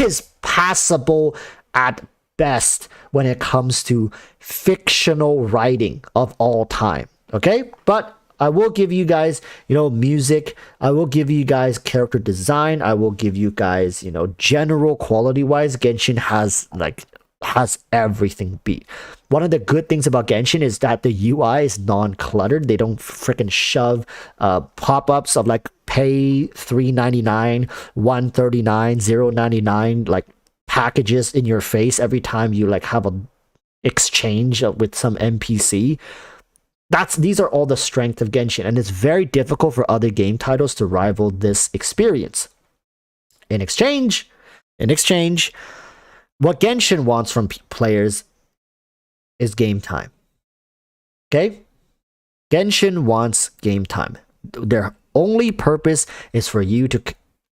is passable at best when it comes to fictional writing of all time. Okay, but I will give you guys, music. I will give you guys character design. I will give you guys, general quality wise, Genshin has everything beat. One of the good things about Genshin is that the UI is non-cluttered. They don't freaking shove pop-ups of like pay $3.99, $1.39, $0.99 like packages in your face every time you like have a exchange with some NPC. These are all the strength of Genshin, and it's very difficult for other game titles to rival this experience. In exchange, what Genshin wants from players is game time. Okay? Genshin wants game time. Their only purpose is for you to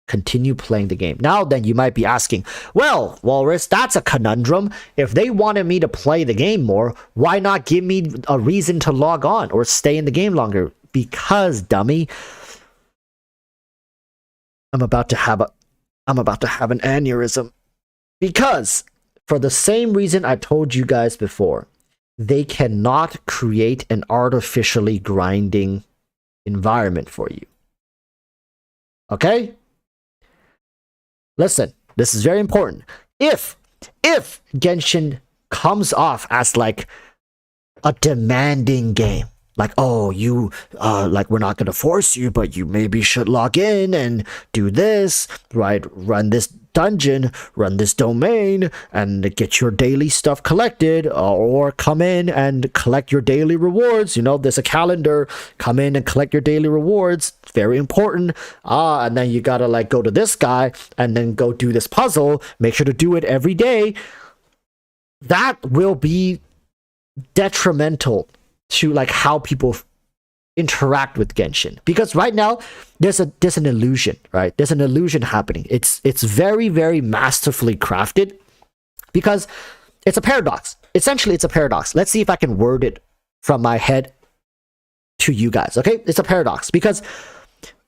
continue playing the game. Now then, you might be asking, well, Walrus, that's a conundrum. If they wanted me to play the game more, why not give me a reason to log on or stay in the game longer? Because, dummy, I'm about to have an aneurysm. Because, for the same reason I told you guys before, they cannot create an artificially grinding environment for you. Okay? Listen, this is very important. If Genshin comes off as like a demanding game, like, oh, you like, we're not gonna force you, but you maybe should log in and do this, right? Run this dungeon, run this domain, and get your daily stuff collected, or come in and collect your daily rewards. There's a calendar. Come in and collect your daily rewards. It's very important. And then you gotta like go to this guy and then go do this puzzle. Make sure to do it every day. That will be detrimental to like how people interact with Genshin, because right now there's an illusion, right? There's an illusion happening. It's very, very masterfully crafted because it's a paradox. Essentially, it's a paradox. Let's see if I can word it from my head to you guys. Okay, it's a paradox because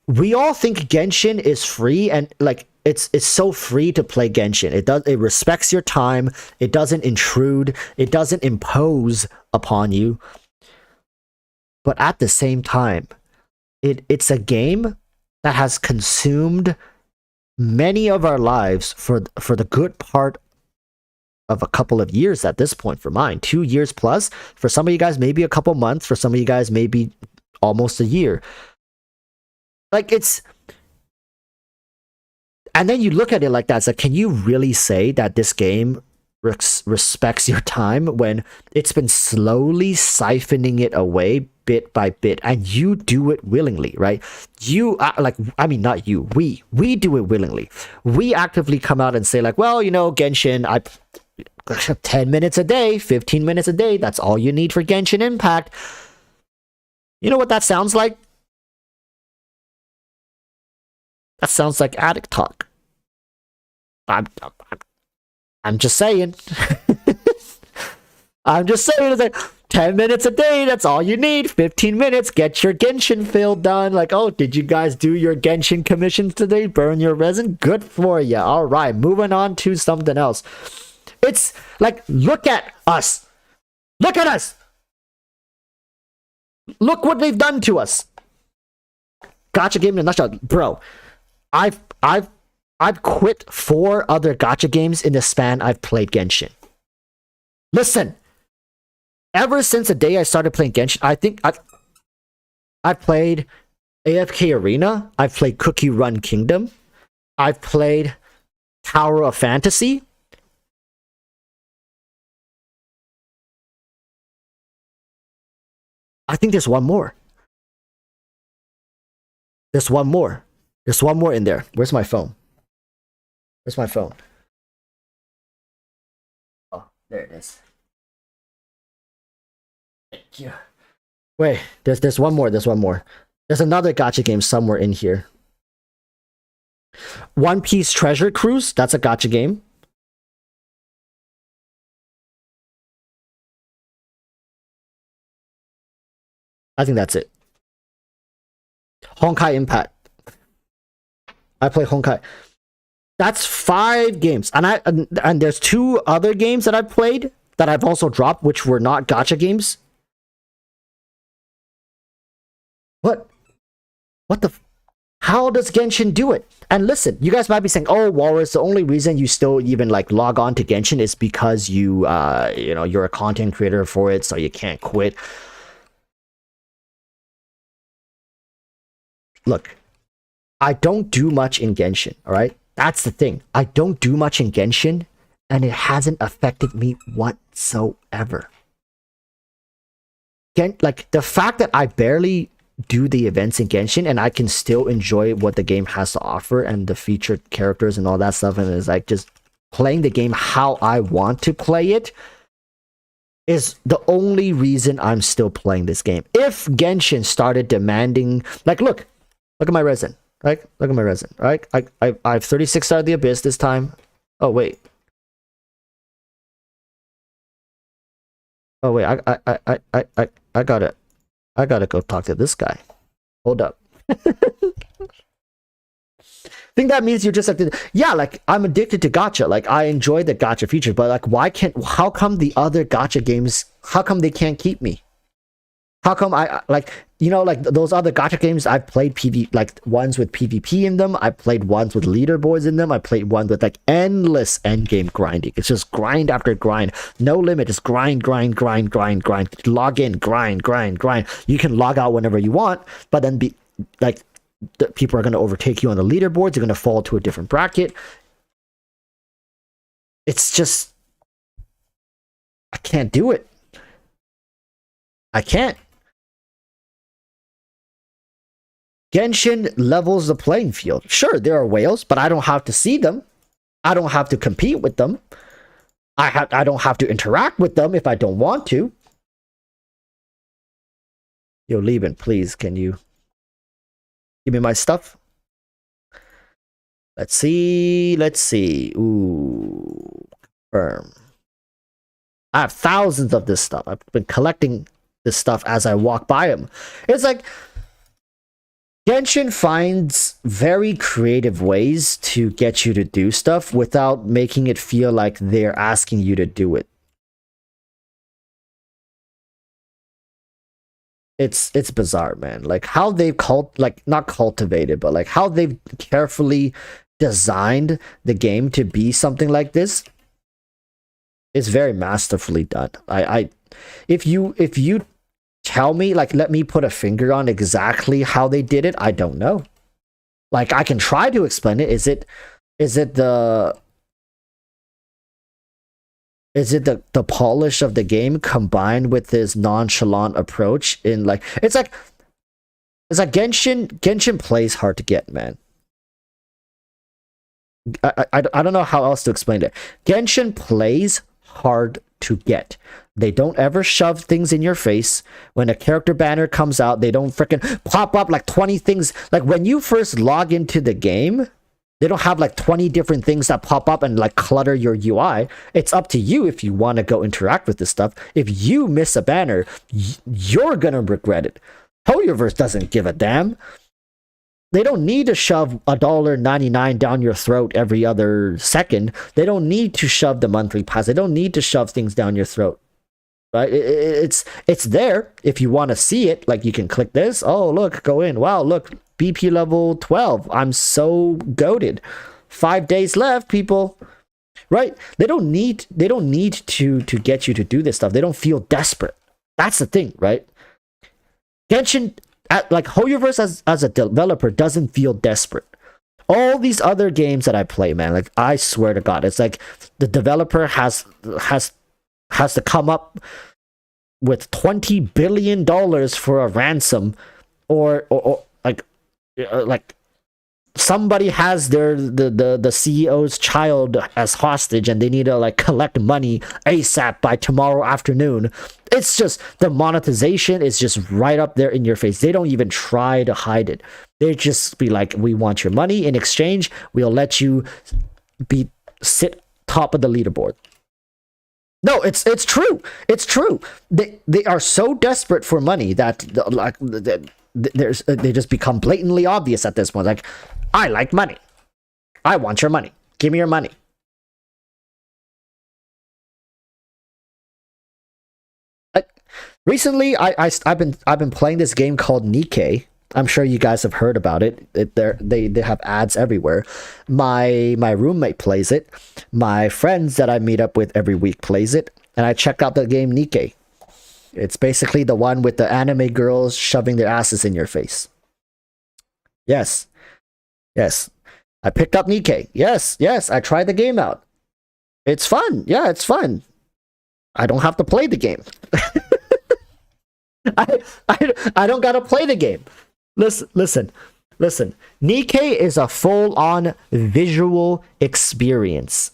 we all think Genshin is free, and like it's so free to play Genshin. It respects your time. It doesn't intrude. It doesn't impose upon you. But at the same time, it's a game that has consumed many of our lives for the good part of a couple of years at this point. For mine, 2 years plus. For some of you guys, maybe a couple months. For some of you guys, maybe almost a year. Like, it's... And then you look at it like that. It's like, can you really say that this game respects your time when it's been slowly siphoning it away bit by bit, and you do it willingly, right? Not you, we do it willingly. We actively come out and say like, well, Genshin, 10 minutes a day, 15 minutes a day, that's all you need for Genshin Impact. You know what that sounds like? That sounds like addict talk. I'm just saying. I'm just saying, it's like 10 minutes a day, that's all you need. 15 minutes, get your Genshin fill done. Like, oh, did you guys do your Genshin commissions today? Burn your resin? Good for you. All right, moving on to something else. It's like, look at us. Look at us. Look what they've done to us. Gacha game in a nutshell. Bro, I've quit 4 other gacha games in the span I've played Genshin. Listen, ever since the day I started playing Genshin, I think I've played AFK Arena, I've played Cookie Run Kingdom, I've played Tower of Fantasy. I think there's one more. There's one more. There's one more in there. Where's my phone? Where's my phone? Oh, there it is. Thank you. Wait, there's one more. There's one more. There's another gacha game somewhere in here. One Piece Treasure Cruise. That's a gacha game. I think that's it. Honkai Impact. I play Honkai. That's 5 games, and there's 2 other games that I've played that I've also dropped, which were not gacha games. What? What the? How does Genshin do it? And listen, you guys might be saying, "Oh, Walrus, the only reason you still even like log on to Genshin is because you, you're a content creator for it, so you can't quit." Look, I don't do much in Genshin, all right? That's the thing. I don't do much in Genshin, and it hasn't affected me whatsoever. Like, the fact that I barely do the events in Genshin, and I can still enjoy what the game has to offer, and the featured characters and all that stuff, and it's like just playing the game how I want to play it, is the only reason I'm still playing this game. If Genshin started demanding, like, look at my resin. Right? Look at my resin. Right? I have 36 Star of the Abyss this time. Oh wait. Oh wait. I gotta go talk to this guy. Hold up. Think that means you're just like, yeah, like I'm addicted to gacha. Like I enjoy the gacha feature, but like how come the other gacha games, how come they can't keep me? How come I like, like those other gacha games I've played like ones with PvP in them, I played ones with leaderboards in them, I played one with like endless endgame grinding. It's just grind after grind, no limit, just grind, log in, grind. You can log out whenever you want, but then people are going to overtake you on the leaderboards, you're going to fall to a different bracket. It's just, I can't do it. I can't. Genshin levels the playing field. Sure, there are whales, but I don't have to see them. I don't have to compete with them. I don't have to interact with them if I don't want to. Yo, Lieben, please, can you give me my stuff? Let's see. Ooh, confirm. I have thousands of this stuff. I've been collecting this stuff as I walk by them. It's like Genshin finds very creative ways to get you to do stuff without making it feel like they're asking you to do it. It's bizarre, man. Like how they've not cultivated, but like how they've carefully designed the game to be something like this. It's very masterfully done. If you tell me, like, let me put a finger on exactly how they did it, I don't know. Like, I can try to explain it. Is it the polish of the game combined with this nonchalant approach in like it's like Genshin plays hard to get, man. I don't know how else to explain it. Genshin plays hard to get. They don't ever shove things in your face. When a character banner comes out, they don't freaking pop up like 20 things. Like when you first log into the game, they don't have like 20 different things that pop up and like clutter your UI. It's up to you if you want to go interact with this stuff. If you miss a banner, you're gonna regret it. Hoyoverse doesn't give a damn. They don't need to shove $1.99 down your throat every other second. They don't need to shove the monthly pass. They don't need to shove things down your throat. Right? It's there if you want to see it. Like you can click this. Oh, look, go in. Wow, look, BP level 12. I'm so goated. 5 days left, people. Right? They don't need to get you to do this stuff. They don't feel desperate. That's the thing, right? Genshin, like Hoyoverse as a developer doesn't feel desperate. All these other games that I play, man, like I swear to God, it's like the developer has to come up with $20 billion for a ransom, or like somebody has the CEO's child as hostage and they need to like collect money ASAP by tomorrow afternoon. It's just the monetization is just right up there in your face. They don't even try to hide it. They just be like, we want your money. In exchange, we'll let you sit top of the leaderboard. No, it's true. It's true. They are so desperate for money that they just become blatantly obvious at this point. Like, I like money. I want your money. Give me your money. Recently, I've been playing this game called Nikke. I'm sure you guys have heard about it. They have ads everywhere. My roommate plays it. My friends that I meet up with every week plays it, and I checked out the game Nikke. It's basically the one with the anime girls shoving their asses in your face. Yes. I picked up Nikke. Yes. I tried the game out. It's fun. Yeah, it's fun. I don't have to play the game. I don't gotta play the game. Listen. Nikke is a full-on visual experience.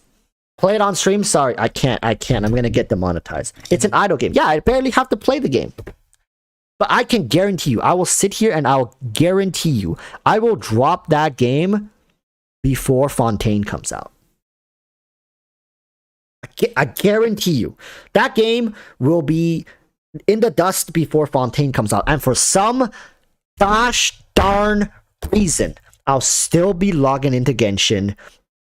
Play it on stream? Sorry, I can't. I'm gonna get demonetized. It's an idle game. Yeah, I barely have to play the game. But I can guarantee you, I will sit here and I'll guarantee you, I will drop that game before Fontaine comes out. I guarantee you, that game will be in the dust before Fontaine comes out. And for some gosh darn reason, I'll still be logging into Genshin,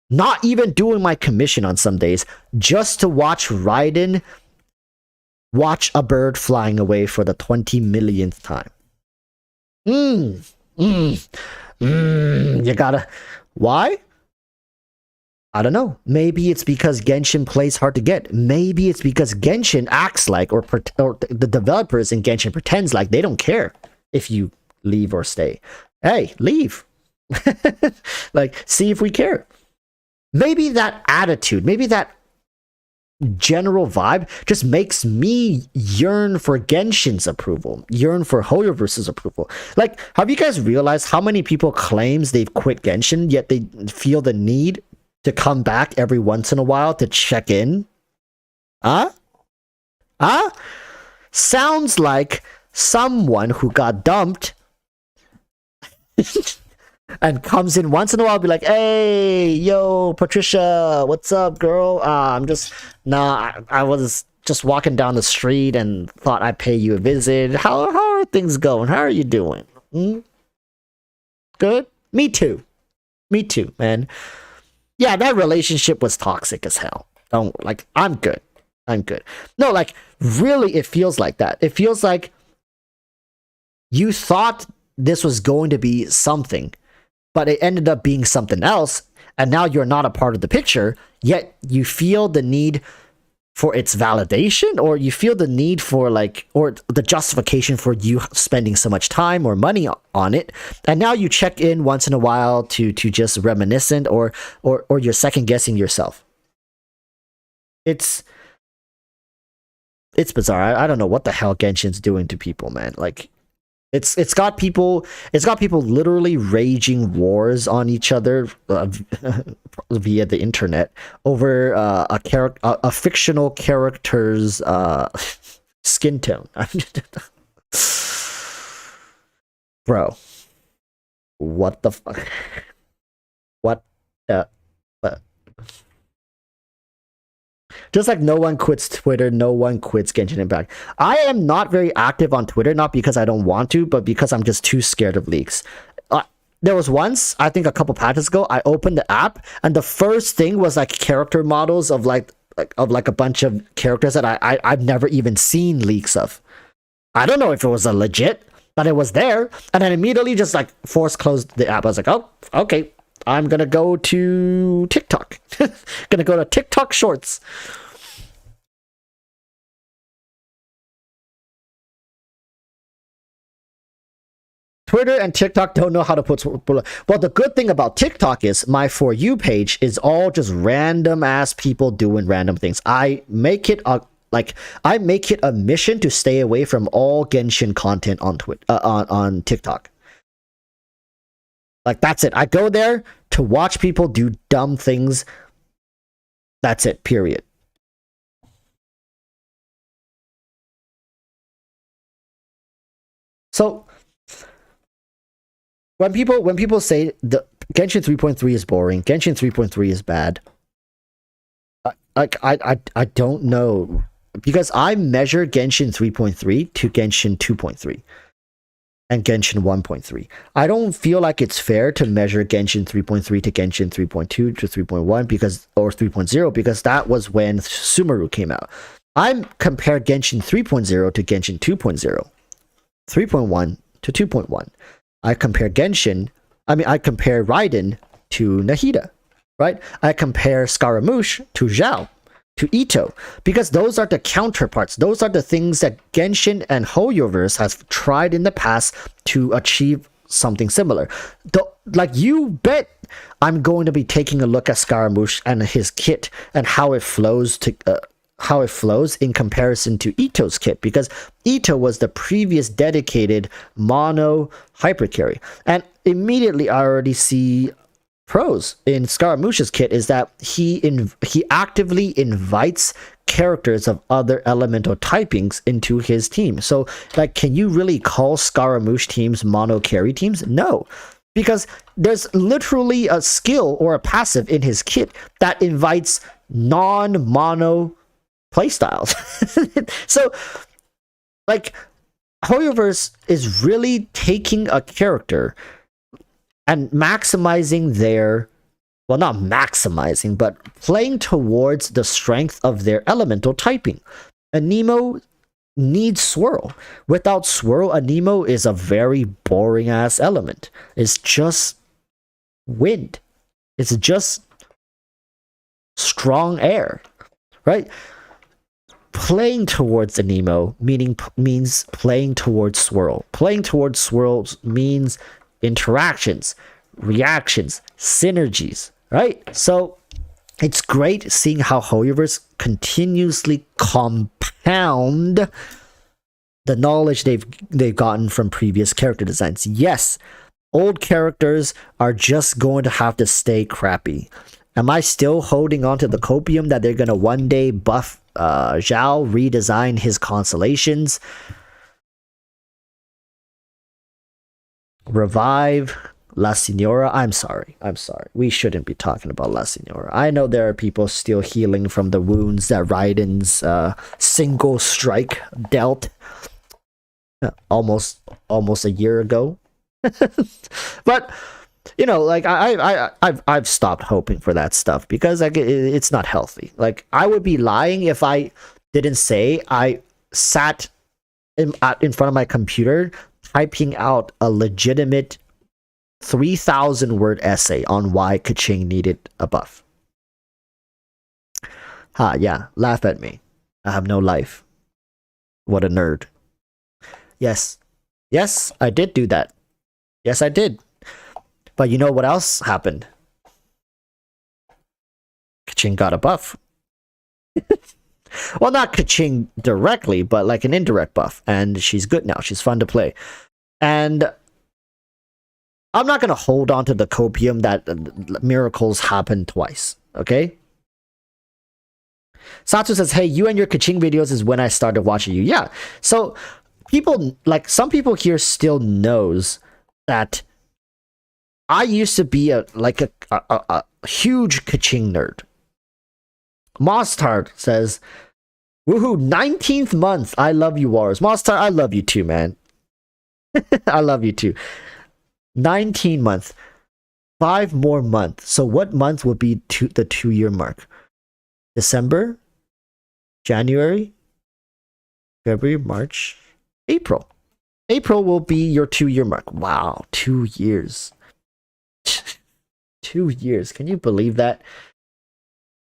not even doing my commission on some days, just to watch Raiden watch a bird flying away for the 20 millionth time. You gotta... Why? I don't know. Maybe it's because Genshin plays hard to get. Maybe it's because Genshin acts like, or the developers in Genshin pretends like they don't care if you leave or stay. Hey, leave. Like, see if we care. Maybe that attitude, maybe that general vibe just makes me yearn for Genshin's approval, yearn for Hoyoverse's approval. Like, have you guys realized how many people claims they've quit Genshin, yet they feel the need to come back every once in a while to check in? Sounds like someone who got dumped and comes in once in a while, be like, hey, yo, Patricia, what's up, girl? I was just walking down the street and thought I'd pay you a visit. How are things going? How are you doing? Good? Me too, man. Yeah, that relationship was toxic as hell. I'm good. No, like, really, it feels like that. It feels like you thought this was going to be something, but it ended up being something else, and now you're not a part of the picture, yet you feel the need for its validation, or you feel the need for, like, or the justification for you spending so much time or money on it, and now you check in once in a while to just reminiscent, or you're second guessing yourself. It's bizarre. I don't know what the hell Genshin's doing to people, man. Like, It's got people literally raging wars on each other via the internet over a fictional character's skin tone. Bro, what the fuck? What the fuck? Just like no one quits Twitter, no one quits Genshin Impact. I am not very active on Twitter, not because I don't want to, but because I'm just too scared of leaks. There was once, I think a couple patches ago, I opened the app, and the first thing was like character models of like a bunch of characters that I've never even seen leaks of. I don't know if it was a legit, but it was there, and then immediately just like force closed the app. I was like, oh, okay, I'm gonna go to TikTok. Gonna go to TikTok Shorts. Twitter and TikTok don't know how to put. Well, the good thing about TikTok is my For You page is all just random ass people doing random things. I make it a mission to stay away from all Genshin content on on TikTok. Like that's it. I go there to watch people do dumb things. That's it. Period. So when people say the Genshin 3.3 is boring, Genshin 3.3 is bad, I don't know, because I measure Genshin 3.3 to Genshin 2.3 and Genshin 1.3. I don't feel like it's fair to measure Genshin 3.3 to Genshin 3.2 to 3.1 or 3.0 because that was when Sumeru came out. I compare Genshin 3.0 to Genshin 2.0, 3.1 to 2.1. I compare Raiden to Nahida, right? I compare Scaramouche to Zhao, to Ito, because those are the counterparts. Those are the things that Genshin and HoYoverse has tried in the past to achieve something similar. Like, you bet I'm going to be taking a look at Scaramouche and his kit and how it flows in comparison to Ito's kit, because Ito was the previous dedicated mono hypercarry, and immediately I already see pros in Scaramouche's kit is that he actively invites characters of other elemental typings into his team. So, like, can you really call Scaramouche teams mono carry teams? No, because there's literally a skill or a passive in his kit that invites non-mono playstyles. So, like, HoYoverse is really taking a character and maximizing not maximizing, but playing towards the strength of their elemental typing. Anemo needs Swirl. Without Swirl, Anemo is a very boring ass element. It's just wind. It's just strong air, right? Playing towards Anemo means playing towards Swirl. Playing towards Swirls means interactions, reactions, synergies, right? So it's great seeing how HoYoverse continuously compound the knowledge they've gotten from previous character designs. Yes, old characters are just going to have to stay crappy. Am I still holding on to the copium that they're going to one day buff Zhao, redesign his constellations, revive La Signora? I'm sorry. We shouldn't be talking about La Signora. I know there are people still healing from the wounds that Raiden's single strike dealt almost a year ago. But you know, like, I've stopped hoping for that stuff because, like, it's not healthy. Like, I would be lying if I didn't say I sat in front of my computer typing out a legitimate 3,000 word essay on why Kaching needed a buff. Yeah, laugh at me. I have no life. What a nerd. Yes, I did do that. Yes, I did. But you know what else happened? Kaching got a buff. Well, not Kaching directly, but like an indirect buff. And she's good now. She's fun to play. And I'm not going to hold on to the copium that miracles happen twice, okay? Satsu says, hey, you and your Kaching videos is when I started watching you. Yeah, so people, like, some people here still knows that I used to be a huge Kaching nerd. Mostard says, woohoo, 19th month. I love you, Walrus. Mostard, I love you too, man. I love you too. 19 month. 5 more months. So what month would be the 2-year mark? December? January? February? March? April. April will be your 2-year mark. Wow, 2 years. 2 years. Can you believe that?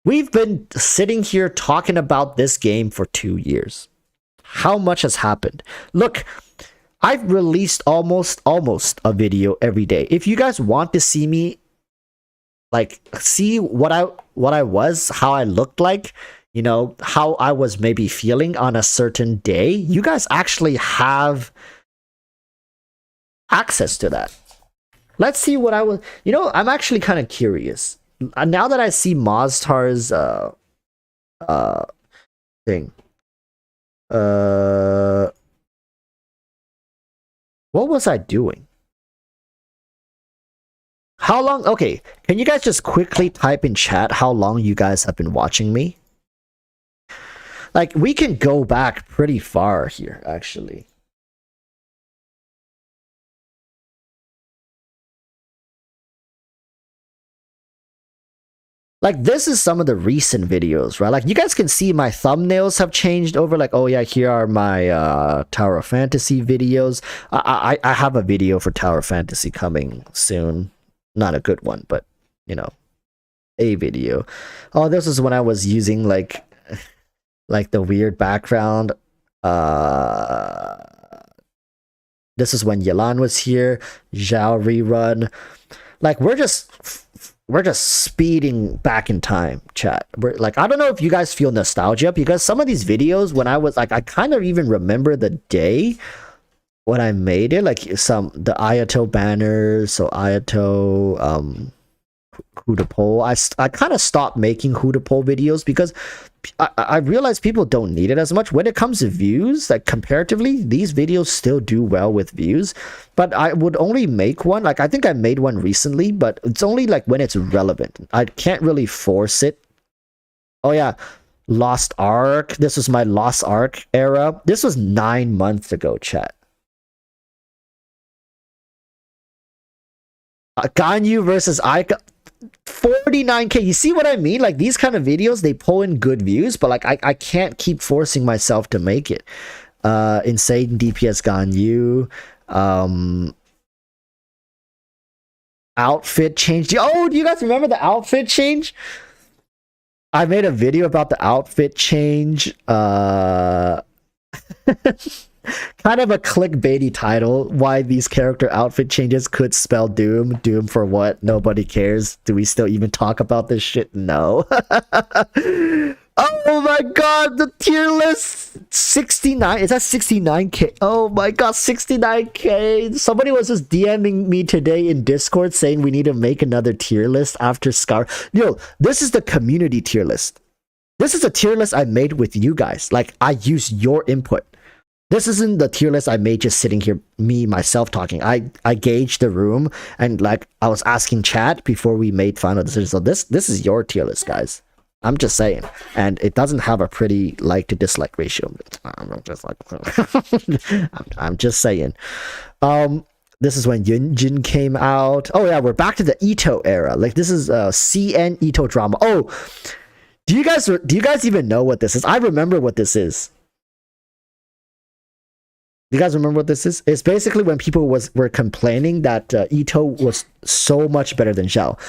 We've been sitting here talking about this game for 2 years. How much has happened? Look, I've released almost a video every day. If you guys want to see me, like, see what I was, how I looked like, you know, how I was maybe feeling on a certain day, you guys actually have access to that. Let's see what I was, you know, I'm actually kind of curious. Now that I see Moztar's thing. What was I doing? How long? Okay, can you guys just quickly type in chat how long you guys have been watching me? Like, we can go back pretty far here, actually. Like, this is some of the recent videos, right? Like, you guys can see my thumbnails have changed over. Like, oh yeah, here are my Tower of Fantasy videos. I have a video for Tower of Fantasy coming soon. Not a good one, but, you know, a video. Oh, this is when I was using, like the weird background. This is when Yelan was here. Zhao rerun. Like, we're just speeding back in time, chat. We're like, I don't know if you guys feel nostalgia, because some of these videos, when I was like, I kind of even remember the day when I made it, like the Ayato banners, so Ayato, Hootapole. I kind of stopped making Hootapole videos because I realized people don't need it as much. When it comes to views, like comparatively, these videos still do well with views, but I would only make one. Like, I think I made one recently, but it's only like when it's relevant. I can't really force it. Oh yeah, Lost Ark. This was my Lost Ark era. This was 9 months ago, chat. Ganyu versus Aika. 49k. You see what I mean? Like, these kind of videos, they pull in good views, but like I can't keep forcing myself to make it. Insane DPS Ganyu. Outfit change. Oh, do you guys remember the outfit change? I made a video about the outfit change. Kind of a clickbaity title. Why these character outfit changes could spell doom. Doom for what? Nobody cares. Do we still even talk about this shit? No. Oh my god, the tier list 69. Is that 69k? Oh my god, 69k. Somebody was just DMing me today in Discord saying we need to make another tier list after Scar. Yo, this is the community tier list. This is a tier list I made with you guys. Like, I used your input. This isn't the tier list I made just sitting here, myself talking. I gauged the room, and like, I was asking chat before we made final decisions. So this is your tier list, guys. I'm just saying. And it doesn't have a pretty like to dislike ratio. I'm just like I'm just saying. This is when Yunjin came out. Oh yeah, we're back to the Ito era. Like, this is CN Ito drama. Oh, do you guys even know what this is? I remember what this is. Do you guys remember what this is? It's basically when people were complaining that Ito was so much better than Zhao.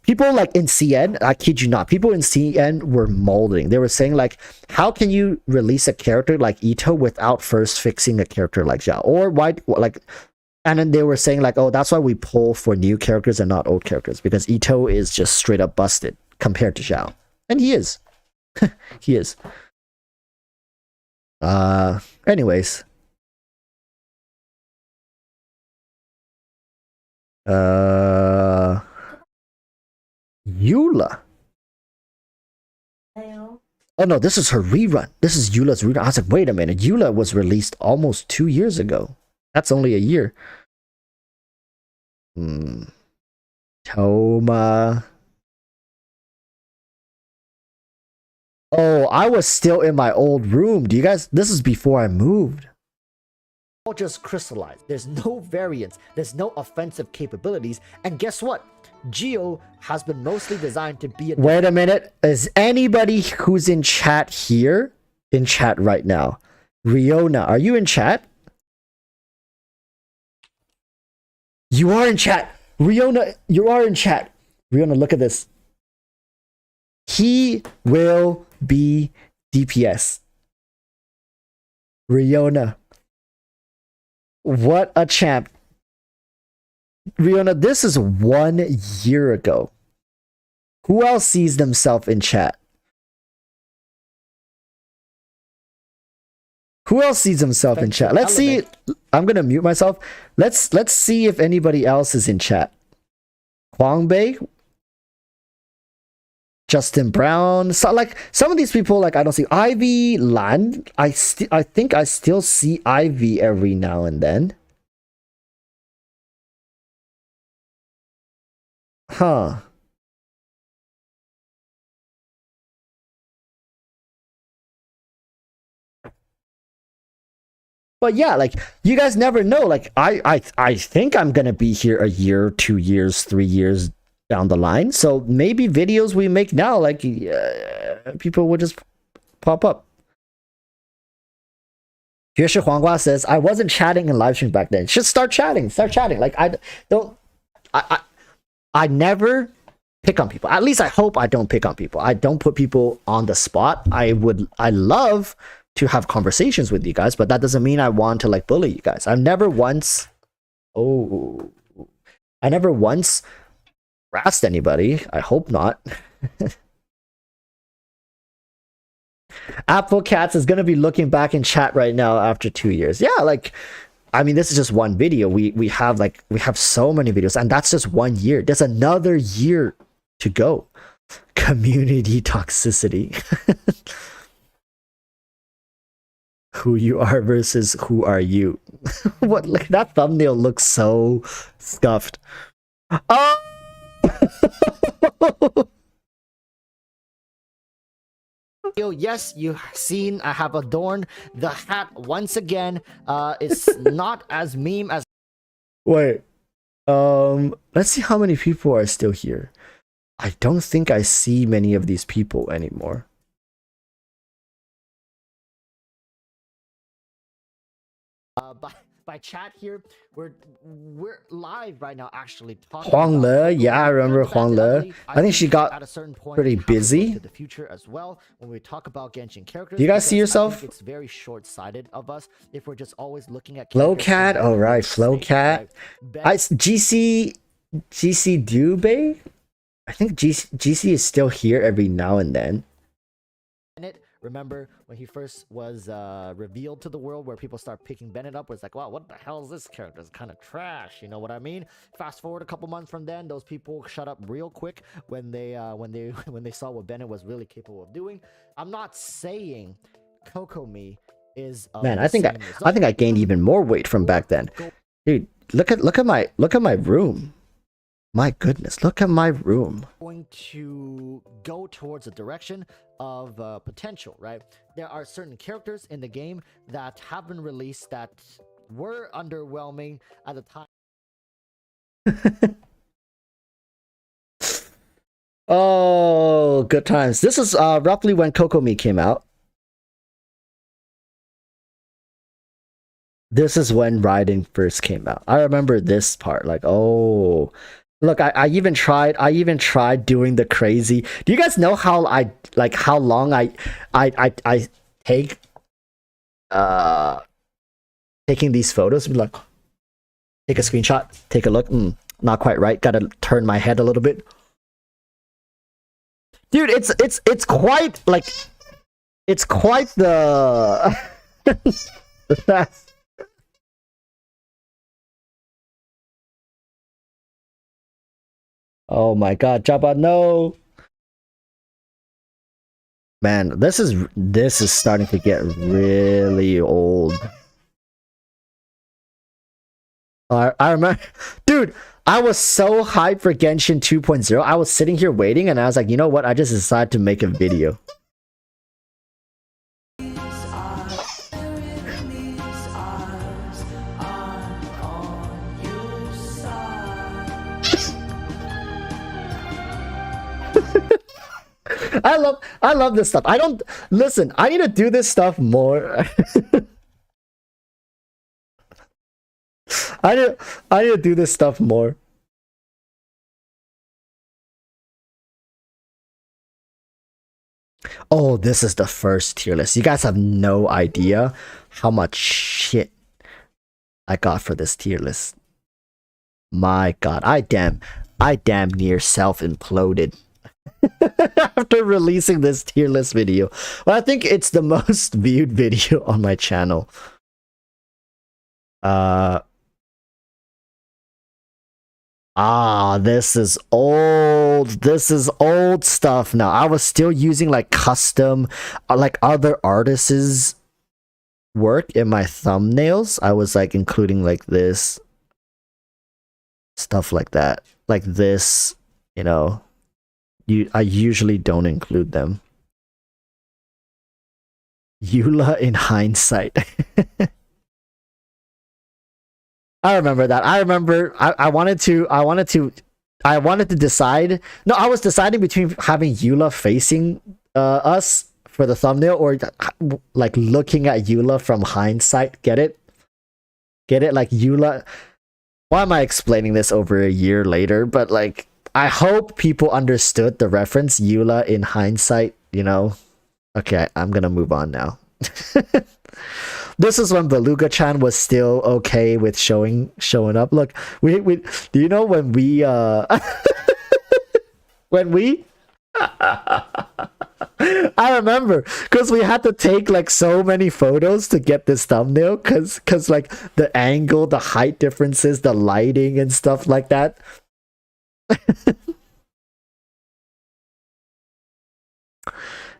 People like in CN, I kid you not, people in CN were molding. They were saying like, how can you release a character like Ito without first fixing a character like Zhao? Or why, like, and then they were saying like, oh, that's why we pull for new characters and not old characters, because Ito is just straight up busted compared to Zhao. And he is. He is. Anyways. Eula. Oh no, this is her rerun. This is Eula's rerun. I was like, wait a minute. Eula was released almost 2 years ago. That's only a year. Toma. Oh, I was still in my old room. Do you guys? This is before I moved. All just crystallized. There's no variance. There's no offensive capabilities. And guess what? Geo has been mostly designed to be a... Wait a minute. Is anybody who's in chat here in chat right now? Riona, are you in chat? You are in chat. Riona, you are in chat. Riona, look at this. He will be DPS. Riona. What a champ. Riona, this is 1 year ago. Who else sees themselves in chat? Who else sees himself in chat? Let's see. I'm gonna mute myself. Let's see if anybody else is in chat. Huang Bei, Justin Brown. So like some of these people, like I don't see Ivy Land. I think I still see Ivy every now and then. Huh. But yeah, like you guys never know. Like I think I'm gonna be here a year, 2 years, 3 years down the line. So maybe videos we make now, like people will just pop up. 爵士黄瓜 says, I wasn't chatting in live streams back then. Just start chatting. Like I never pick on people. At least I hope I don't pick on people. I don't put people on the spot. I love to have conversations with you guys, but that doesn't mean I want to like bully you guys. I never once harassed anybody. I hope not. Apple Cats is gonna be looking back in chat right now after 2 years. Yeah, like I mean, this is just one video. We have so many videos, and that's just 1 year. There's another year to go. Community toxicity. Who you are versus who are you. What, like that thumbnail looks so scuffed. Oh. Yes, you've seen I have adorned the hat once again. It's not as meme as... Wait, let's see how many people are still here. I don't think I see many of these people anymore. By chat here, we're live right now actually talking Huang Le. Yeah, I remember Huang Le. I think she got at a certain point pretty busy. To the future as well when we talk about Genshin characters. Do you guys see yourself? It's very short-sighted of us if we're just always looking at Flowcat. All right, Flowcat. GC Dubey. I think GC is still here every now and then. Remember when he first was revealed to the world, where people start picking Bennett up, where it's like, wow, what the hell is this character? It's kind of trash, you know what I mean? Fast forward a couple months from then, those people shut up real quick when they saw what Bennett was really capable of doing. I'm not saying Kokomi is man. I think I gained even more weight from back then, dude. Look at my room. My goodness, look at my room. Going to go towards a direction of potential, right? There are certain characters in the game that have been released that were underwhelming at the time. Oh, good times. This is roughly when Kokomi came out. This is when Raiden first came out. I remember this part, like, oh. Look, I even tried doing the crazy. Do you guys know how long I take taking these photos? Like, take a screenshot, take a look. Not quite right. Gotta turn my head a little bit. Dude, it's quite like it's quite the Oh my god, Jabba, no! Man, this is starting to get really old. I remember, dude, I was so hyped for Genshin 2.0. I was sitting here waiting and I was like, you know what? I just decided to make a video. I love this stuff. I don't listen, I need to do this stuff more. I need to do this stuff more. Oh, this is the first tier list. You guys have no idea how much shit I got for this tier list. My god, I damn near self-imploded after releasing this tier list video. Well, I think it's the most viewed video on my channel. This is old. This is old stuff now. I was still using like custom, like other artists' work in my thumbnails. I was like including like this stuff like that, like this. You know, I usually don't include them. Eula in hindsight. I remember that. I remember I wanted to decide. No, I was deciding between having Eula facing us for the thumbnail or like looking at Eula from hindsight. Get it? Get it? Like Eula. Why am I explaining this over a year later? But like, I hope people understood the reference. Eula in hindsight, you know? Okay, I'm gonna move on now. This is when Beluga-chan was still okay with showing up. Look, we do you know when we when we I remember because we had to take like so many photos to get this thumbnail because like the angle, the height differences, the lighting and stuff like that.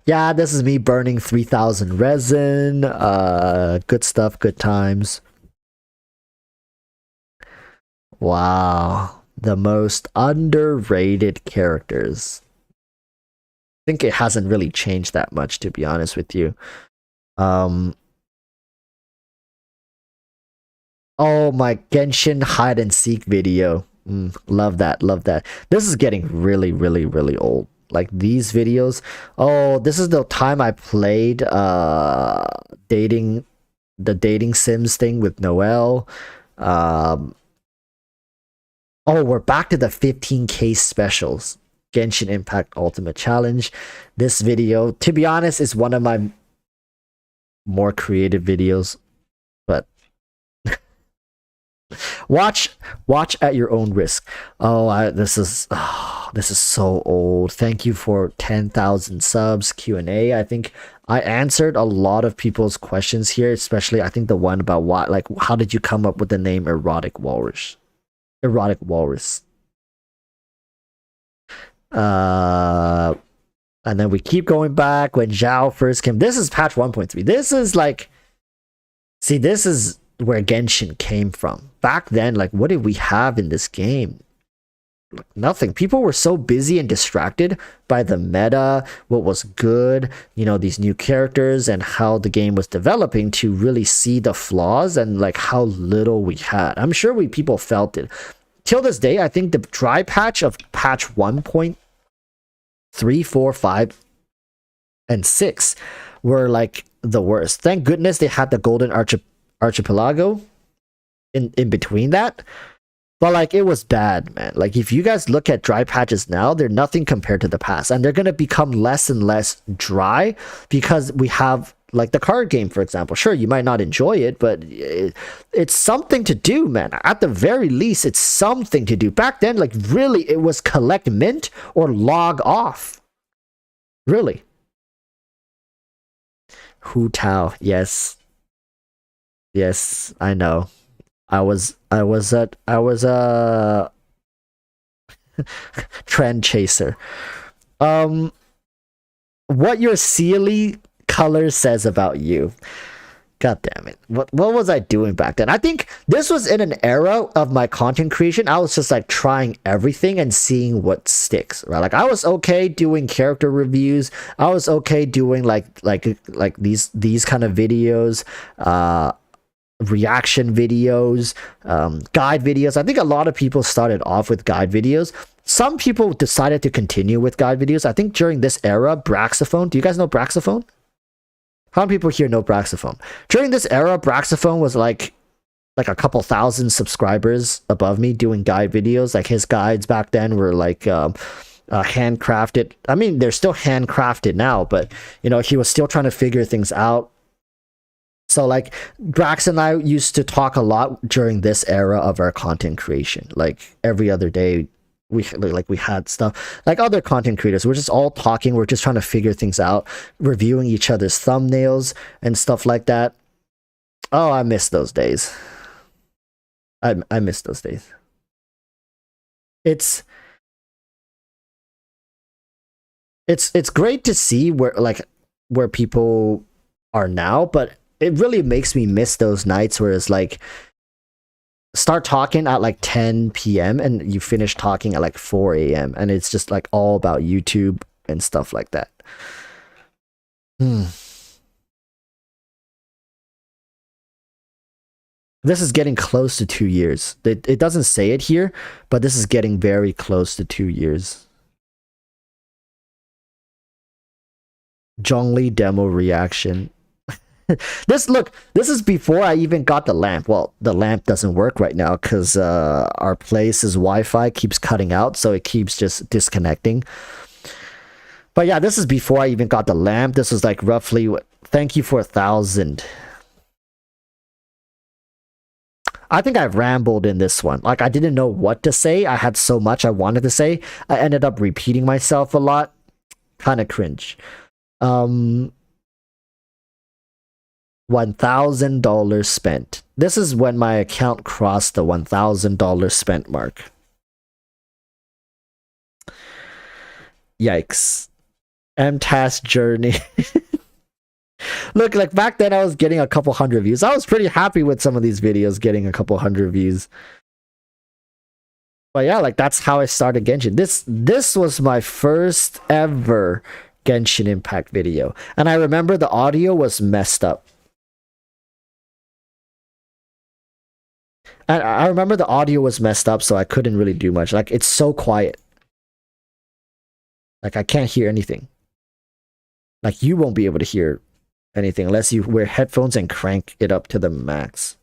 Yeah, this is me burning 3,000 resin. Good stuff, good times. Wow, the most underrated characters. I think it hasn't really changed that much, to be honest with you. Oh, my Genshin hide and seek video. Love that, love that. This is getting really, really, really old. Like these videos. Oh, this is the time I played dating sims thing with Noelle. Oh, we're back to the 15k specials. Genshin Impact Ultimate Challenge. This video, to be honest, is one of my more creative videos, but watch at your own risk. Oh, this is so old. Thank you for 10,000 subs. Q&A. I think I answered a lot of people's questions here, especially I think the one about what, like, how did you come up with the name EroticWalruss? EroticWalruss. And then we keep going back when Zhao first came. This is patch 1.3. This is like, see, this is where Genshin came from. Back then, like, what did we have in this game? Nothing. People were so busy and distracted by the meta, what was good, you know, these new characters and how the game was developing to really see the flaws and like how little we had. I'm sure people felt it. Till this day, I think the dry patch of patch 1.3, 4, 5, and 6 were like the worst. Thank goodness they had the Golden Archipelago in between that. But like it was bad, man. Like if you guys look at dry patches now, they're nothing compared to the past. And they're gonna become less and less dry because we have like the card game, for example. Sure, you might not enjoy it, but it's something to do, man. At the very least, it's something to do. Back then, like really, it was collect mint or log off. Really. Hu Tao, yes. Yes, I know. I was Trend chaser. What your Sealy color says about you. God damn it. What was I doing back then? I think this was in an era of my content creation. I was just like trying everything and seeing what sticks, right? Like I was okay doing character reviews. I was okay doing like these kind of videos, reaction videos, guide videos. I think a lot of people started off with guide videos. Some people decided to continue with guide videos. I think during this era, Braxophone. Do you guys know Braxophone? How many people here know Braxophone? During this era, Braxophone was like a couple thousand subscribers above me doing guide videos. Like his guides back then were like handcrafted. I mean, they're still handcrafted now, but you know, he was still trying to figure things out. So like Brax and I used to talk a lot during this era of our content creation. Like every other day, we had stuff like other content creators. We're just all talking. We're just trying to figure things out, reviewing each other's thumbnails and stuff like that. Oh, I miss those days. I miss those days. It's great to see where people are now, but it really makes me miss those nights where it's like start talking at like 10 p.m. and you finish talking at like 4 a.m. and it's just like all about YouTube and stuff like that. This is getting close to 2 years. It doesn't say it here, but this is getting very close to 2 years. Zhongli demo reaction. This is before I even got the lamp. Well, the lamp doesn't work right now because our place's Wi-Fi keeps cutting out, so it keeps just disconnecting. But yeah, this is before I even got the lamp. This was like roughly thank you for 1,000. I think I rambled in this one. Like I didn't know what to say. I had so much I wanted to say. I ended up repeating myself a lot. Kind of cringe. $1,000 spent. This is when my account crossed the $1,000 spent mark. Yikes. MTAS journey. Look, like back then I was getting a couple hundred views. I was pretty happy with some of these videos getting a couple hundred views. But yeah, like that's how I started Genshin. This was my first ever Genshin Impact video. And I remember the audio was messed up. And I remember the audio was messed up, so I couldn't really do much. Like, it's so quiet. Like, I can't hear anything. Like, you won't be able to hear anything unless you wear headphones and crank it up to the max.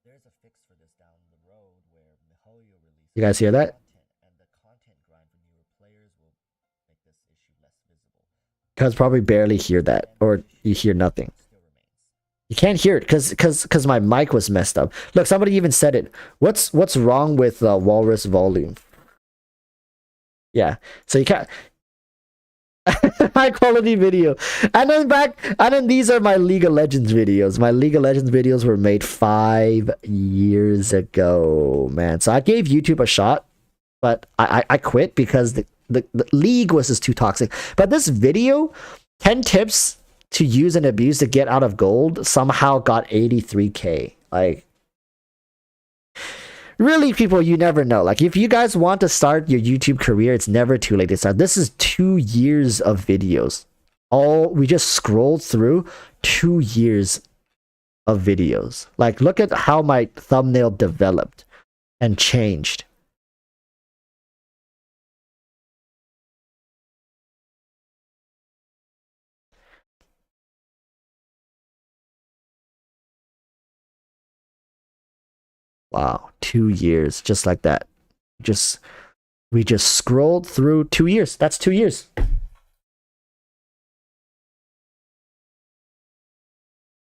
There's a fix for this down the road where MiHoYo releases. You guys hear that? And the content grind for newer players will make this issue less visible. You guys probably barely hear that, or you hear nothing. You can't hear it because my mic was messed up. Look, somebody even said it. What's wrong with Walrus volume? Yeah, so you can't. High quality video, and then these are my League of Legends videos. My League of Legends videos were made 5 years ago, man. So I gave YouTube a shot, but I quit because the League was just too toxic. But this video, 10 tips to use and abuse to get out of gold, somehow got 83K. Like, really, people, you never know. Like, if you guys want to start your YouTube career, it's never too late to start. This is 2 years of videos. We just scrolled through 2 years of videos. Like, look at how my thumbnail developed and changed. Wow, 2 years, just like that. We just scrolled through 2 years. That's 2 years.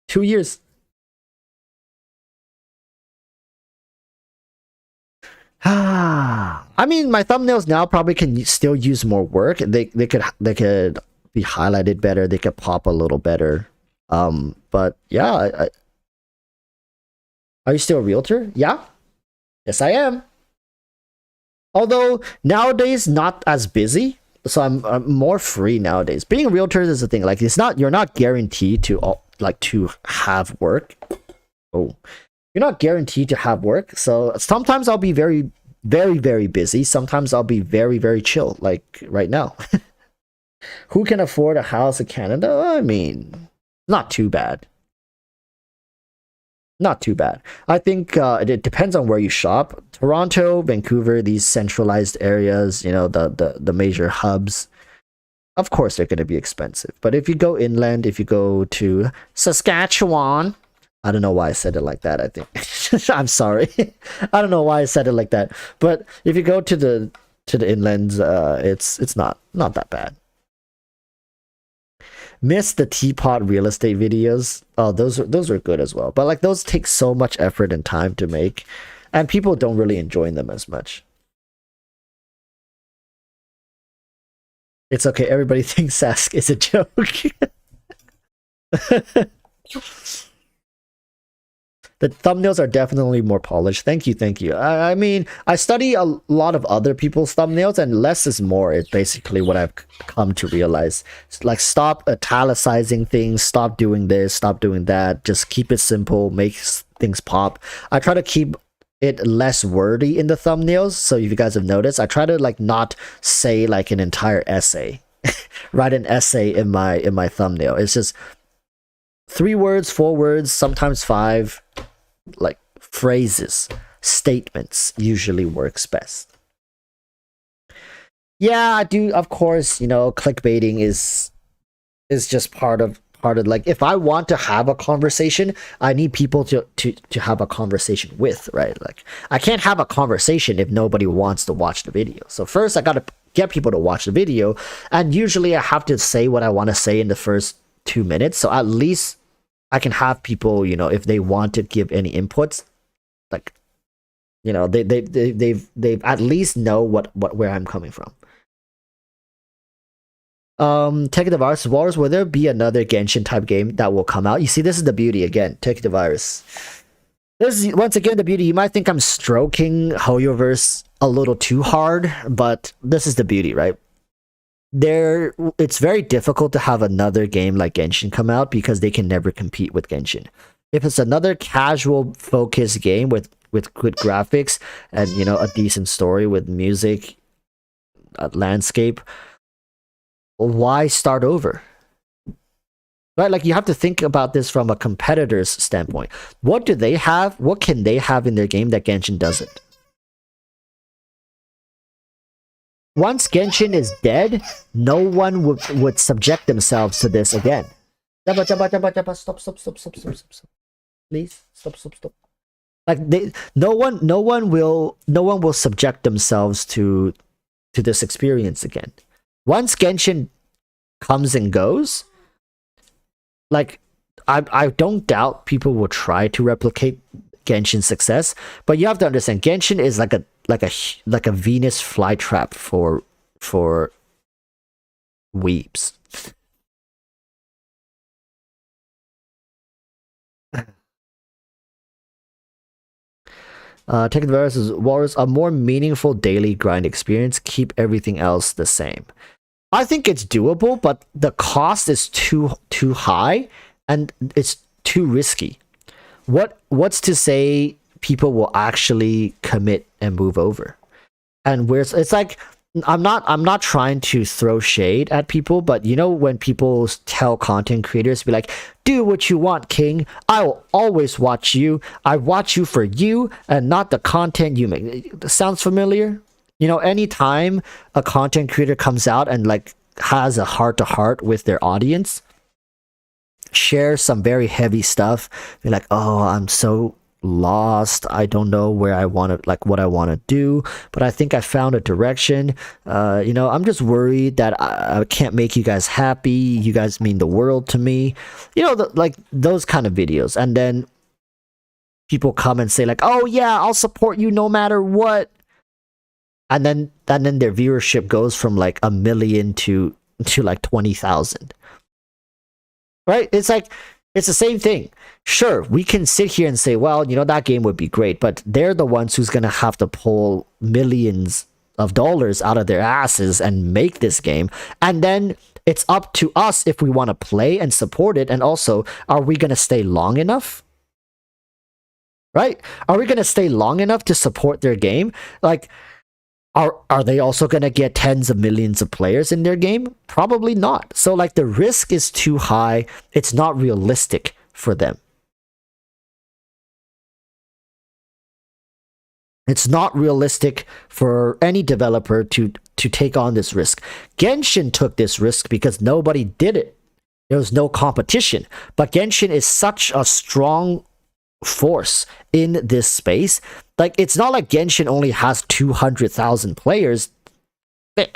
2 years. I mean, my thumbnails now probably can still use more work. They could be highlighted better. They could pop a little better. But yeah, Are you still a realtor? Yeah. Yes, I am. Although nowadays not as busy, so I'm more free nowadays. Being a realtor is the thing. Like it's not you're not guaranteed to like to have work. Oh, you're not guaranteed to have work. So sometimes I'll be very, very, very busy. Sometimes I'll be very, very chill. Like right now. Who can afford a house in Canada? I mean, not too bad. Not too bad. I think it depends on where you shop. Toronto, Vancouver, these centralized areas, you know, the major hubs. Of course, they're going to be expensive. But if you go inland, if you go to Saskatchewan, I don't know why I said it like that. I think I'm sorry. I don't know why I said it like that. But if you go to the inlands, it's not that bad. Miss the teapot real estate videos. Oh, those are good as well. But like those take so much effort and time to make, and people don't really enjoy them as much. It's okay. Everybody thinks Sask is a joke. The thumbnails are definitely more polished. Thank you, thank you. I mean, I study a lot of other people's thumbnails, and less is more is basically what I've come to realize. Like, stop italicizing things, stop doing this, stop doing that. Just keep it simple, make things pop. I try to keep it less wordy in the thumbnails. So if you guys have noticed, I try to like not say like an entire essay, write an essay in my thumbnail. It's just 3 words, 4 words, sometimes 5. Like phrases, statements usually works best. Yeah, I do. Of course, you know, clickbaiting is just part of like, if I want to have a conversation, I need people to have a conversation with, right? Like I can't have a conversation if nobody wants to watch the video. So first I got to get people to watch the video, and usually I have to say what I want to say in the first 2 minutes. So at least I can have people, you know, if they want to give any inputs, like, you know, they've at least know where I'm coming from. Take the Virus Wars, will there be another Genshin type game that will come out? You see, this is the beauty again. Take the Virus. This is once again the beauty. You might think I'm stroking Hoyoverse a little too hard, but this is the beauty, right? It's very difficult to have another game like Genshin come out because they can never compete with Genshin. If it's another casual focused game with good graphics and, you know, a decent story with music, landscape, why start over? Right? Like, you have to think about this from a competitor's standpoint. What do they have? What can they have in their game that Genshin doesn't? Once Genshin is dead, no one would subject themselves to this again. Stop. Please, stop. Like no one will subject themselves to this experience again. Once Genshin comes and goes, like I don't doubt people will try to replicate Genshin's success, but you have to understand Genshin is like a Venus flytrap for weebs. Take the Virus Walrus, a more meaningful daily grind experience. Keep everything else the same. I think it's doable, but the cost is too high and it's too risky. What's to say people will actually commit and move over? And it's like, I'm not trying to throw shade at people, but you know, when people tell content creators to be like, do what you want, king, I will always watch you, I watch you for you and not the content you make. Sounds familiar? You know, anytime a content creator comes out and like has a heart-to-heart with their audience, share some very heavy stuff, be like, oh, I'm so lost, I don't know where I want to, like, what I want to do, but I think I found a direction. You know, I'm just worried that I can't make you guys happy, you guys mean the world to me, you know, like those kind of videos. And then people come and say like, oh yeah, I'll support you no matter what, and then their viewership goes from like 1 million to like 20,000. Right? It's like, It's the same thing. Sure, we can sit here and say, well, that game would be great, but they're the ones who's going to have to pull millions of dollars out of their asses and make this game. And then it's up to us if we want to play and support it. And also, are we going to stay long enough? Right? Are we going to stay long enough to support their game? Like, are they also going to get tens of millions of players in their game? Probably not. So like the risk is too high. It's not realistic for them. It's not realistic for any developer to take on this risk. Genshin took this risk because nobody did it. There was no competition. But Genshin is such a strong force in this space. Like, it's not like Genshin only has 200,000 players. They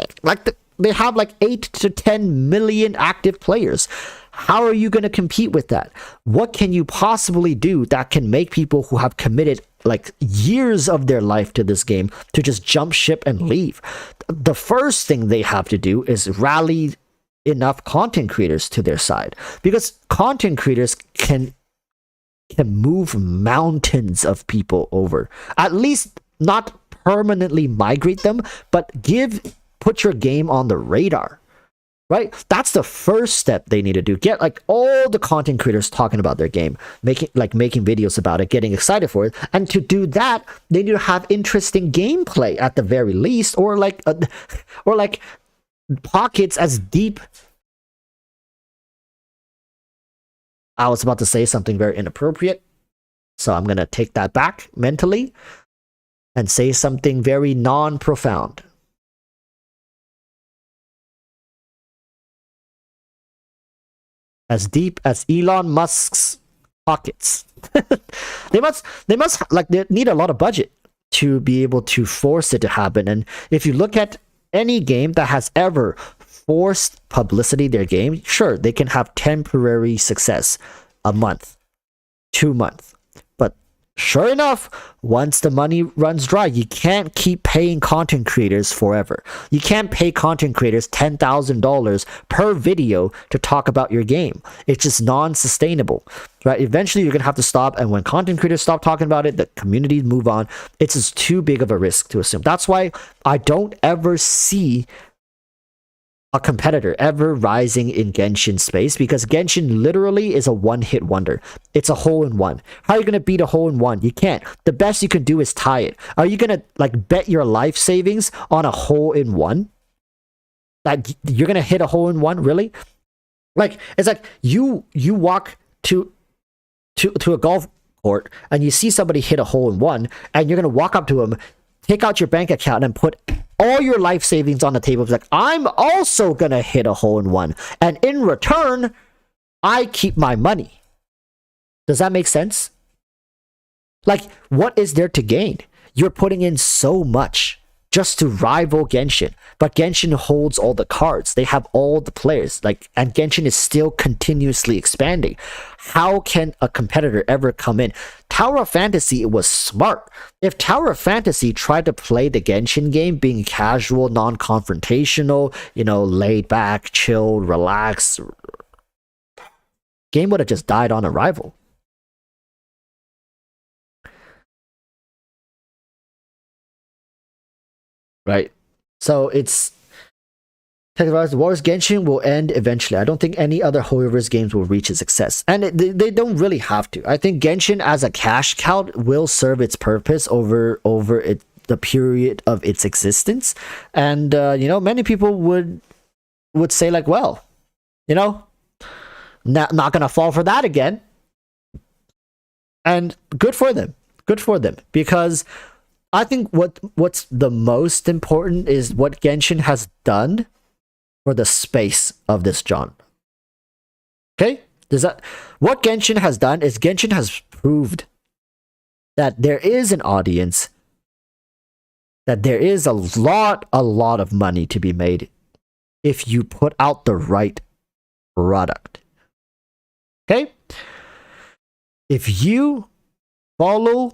have like 8 to 10 million active players. How are you going to compete with that? What can you possibly do that can make people who have committed like years of their life to this game to just jump ship and leave? The first thing they have to do is rally enough content creators to their side, because content creators can move mountains of people over. At least not permanently migrate them, but put your game on the radar. Right? That's the first step they need to do. Get like all the content creators talking about their game, making videos about it, getting excited for it. And to do that, they need to have interesting gameplay at the very least, or like pockets as deep. I was about to say something very inappropriate, so I'm going to take that back mentally and say something very non-profound. As deep as Elon Musk's pockets. they need a lot of budget to be able to force it to happen. And if you look at any game that has ever forced publicity their game, sure, they can have temporary success, a month, 2 months. But sure enough, once the money runs dry, you can't keep paying content creators forever. You can't pay content creators $10,000 per video to talk about your game. It's just non-sustainable, right? Eventually, you're going to have to stop. And when content creators stop talking about it, the communities move on. It's just too big of a risk to assume. That's why I don't ever see a competitor ever rising in Genshin space, because Genshin literally is a one-hit wonder. It's a hole-in-one. How are you going to beat a hole-in-one? You can't. The best you can do is tie it. Are you going to like bet your life savings on a hole-in-one? Like, you're going to hit a hole-in-one? Really? Like, it's like you walk to a golf court and you see somebody hit a hole-in-one, and you're going to walk up to him, take out your bank account, and put all your life savings on the table. It's like, I'm also gonna hit a hole-in-one, and in return, I keep my money. Does that make sense? Like, what is there to gain? You're putting in so much just to rival Genshin, but Genshin holds all the cards. They have all the players, and Genshin is still continuously expanding. How can a competitor ever come in? Tower of Fantasy was smart. If Tower of Fantasy tried to play the Genshin game, being casual, non-confrontational, laid back, chilled, relaxed, game would have just died on arrival. Right? So it's Warriors Genshin will end eventually. I don't think any other Warriors games will reach its success. And they don't really have to. I think Genshin as a cash cow will serve its purpose over the period of its existence. And, many people would say like, well, not going to fall for that again. And good for them. Good for them. Because I think what's the most important is what Genshin has done for the space of this genre. Okay? What Genshin has done is Genshin has proved that there is an audience, that there is a lot of money to be made if you put out the right product. Okay? If you follow